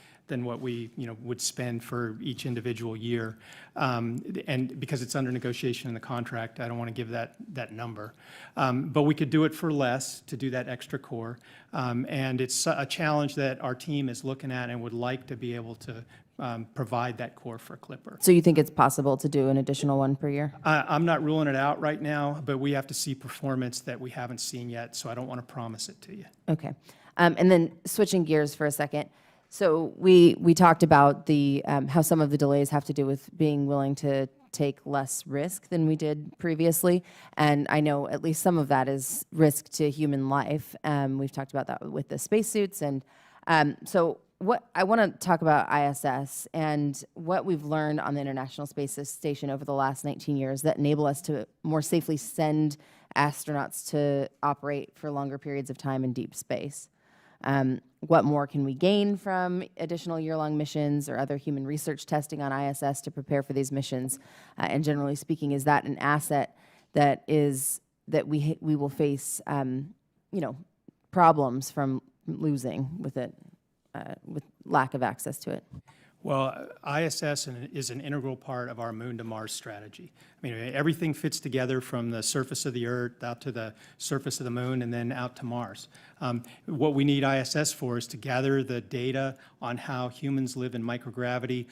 what we would spend for each individual year. And because it's under negotiation in the contract, I don't want to give that number. But we could do it for less to do that extra core. And it's a challenge that our team is looking at and would like to be able to provide that core for Clipper. So you think it's possible to do an additional 1 per year? I'm not ruling it out right now, but we have to see performance that we haven't seen yet, so I don't want to promise it to you. Okay. And then switching gears for a second. So we talked about the how some of the delays have to do with being willing to take less risk than we did previously. And I know at least some of that is risk to human life. We've talked about that with the spacesuits. And so I want to talk about ISS and what we've learned on the International Space Station over the last 19 years that enable us to more safely send astronauts to operate for longer periods of time in deep space. What more can we gain from additional year-long missions or other human research testing on ISS to prepare for these missions? And generally speaking, is that an asset that we will face, problems from losing with it, with lack of access to it? Well, ISS is an integral part of our Moon to Mars strategy. I mean, everything fits together from the surface of the Earth out to the surface of the Moon and then out to Mars. What we need ISS for is to gather the data on how humans live in microgravity.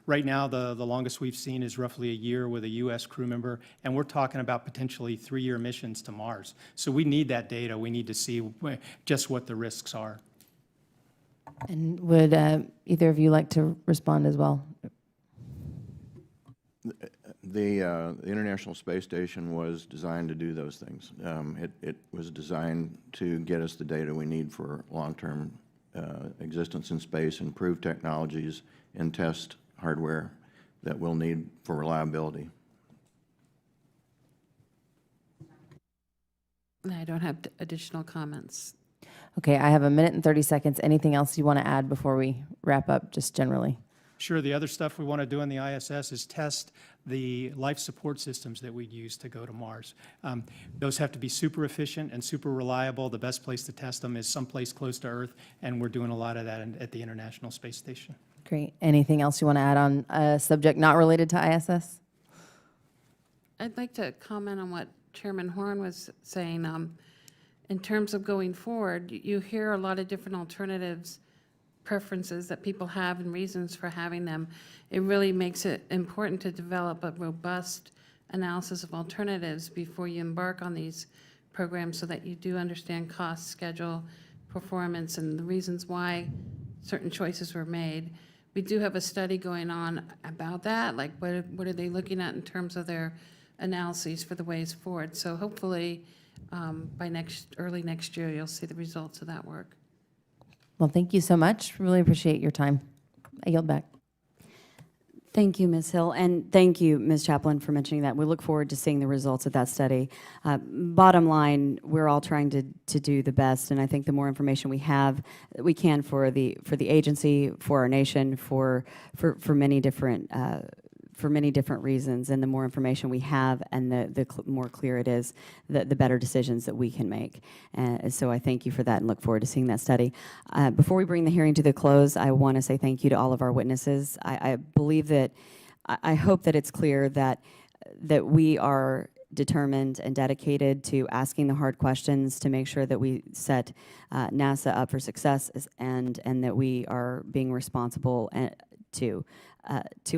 Right now, the longest we've seen is roughly a year with a U.S. crew member, and we're talking about potentially 3-year missions to Mars. So we need that data. We need to see just what the risks are. And would either of you like to respond as well? The International Space Station was designed to do those things. It was designed to get us the data we need for long-term existence in space, improve technologies, and test hardware that we'll need for reliability. I don't have additional comments. Okay, I have 1 minute and 30 seconds. Anything else you want to add before we wrap up, just generally? Sure, the other stuff we want to do in the ISS is test the life support systems that we use to go to Mars. Those have to be super efficient and super reliable. The best place to test them is someplace close to Earth, and we're doing a lot of that at the International Space Station. Great. Anything else you want to add on a subject not related to ISS? I'd like to comment on what Chairman Horn was saying. In terms of going forward, you hear a lot of different alternatives, preferences that people have and reasons for having them. It really makes it important to develop a robust analysis of alternatives before you embark on these programs so that you do understand cost, schedule, performance, and the reasons why certain choices were made. We do have a study going on about that, like what are they looking at in terms of their analyses for the ways forward. So hopefully, by early next year, you'll see the results of that work. Well, thank you so much. Really appreciate your time. I yield back. Thank you, Ms. Hill, and thank you, Ms. Chaplain, for mentioning that. We look forward to seeing the results of that study. Bottom line, we're all trying to do the best, and I think the more information we have, we can for the agency, for our nation, for many different reasons, and the more information we have and the more clear it is, the better decisions that we can make. So I thank you for that and look forward to seeing that study. Before we bring the hearing to the close, I want to say thank you to all of our witnesses. I believe that, I hope that it's clear that we are determined and dedicated to asking the hard questions to make sure that we set NASA up for success and that we are being responsible to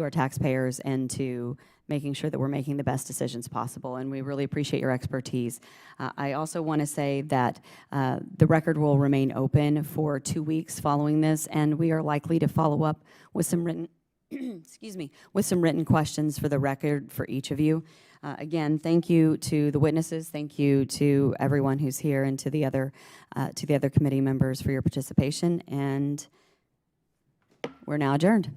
our taxpayers and to making sure that we're making the best decisions possible, and we really appreciate your expertise. I also want to say that the record will remain open for 2 weeks following this, and we are likely to follow up with some excuse me, with some written questions for the record for each of you. Again, thank you to the witnesses. Thank you to everyone who's here and to the other committee members for your participation. And we're now adjourned.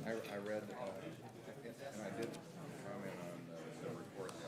I read, and I did comment on the report card.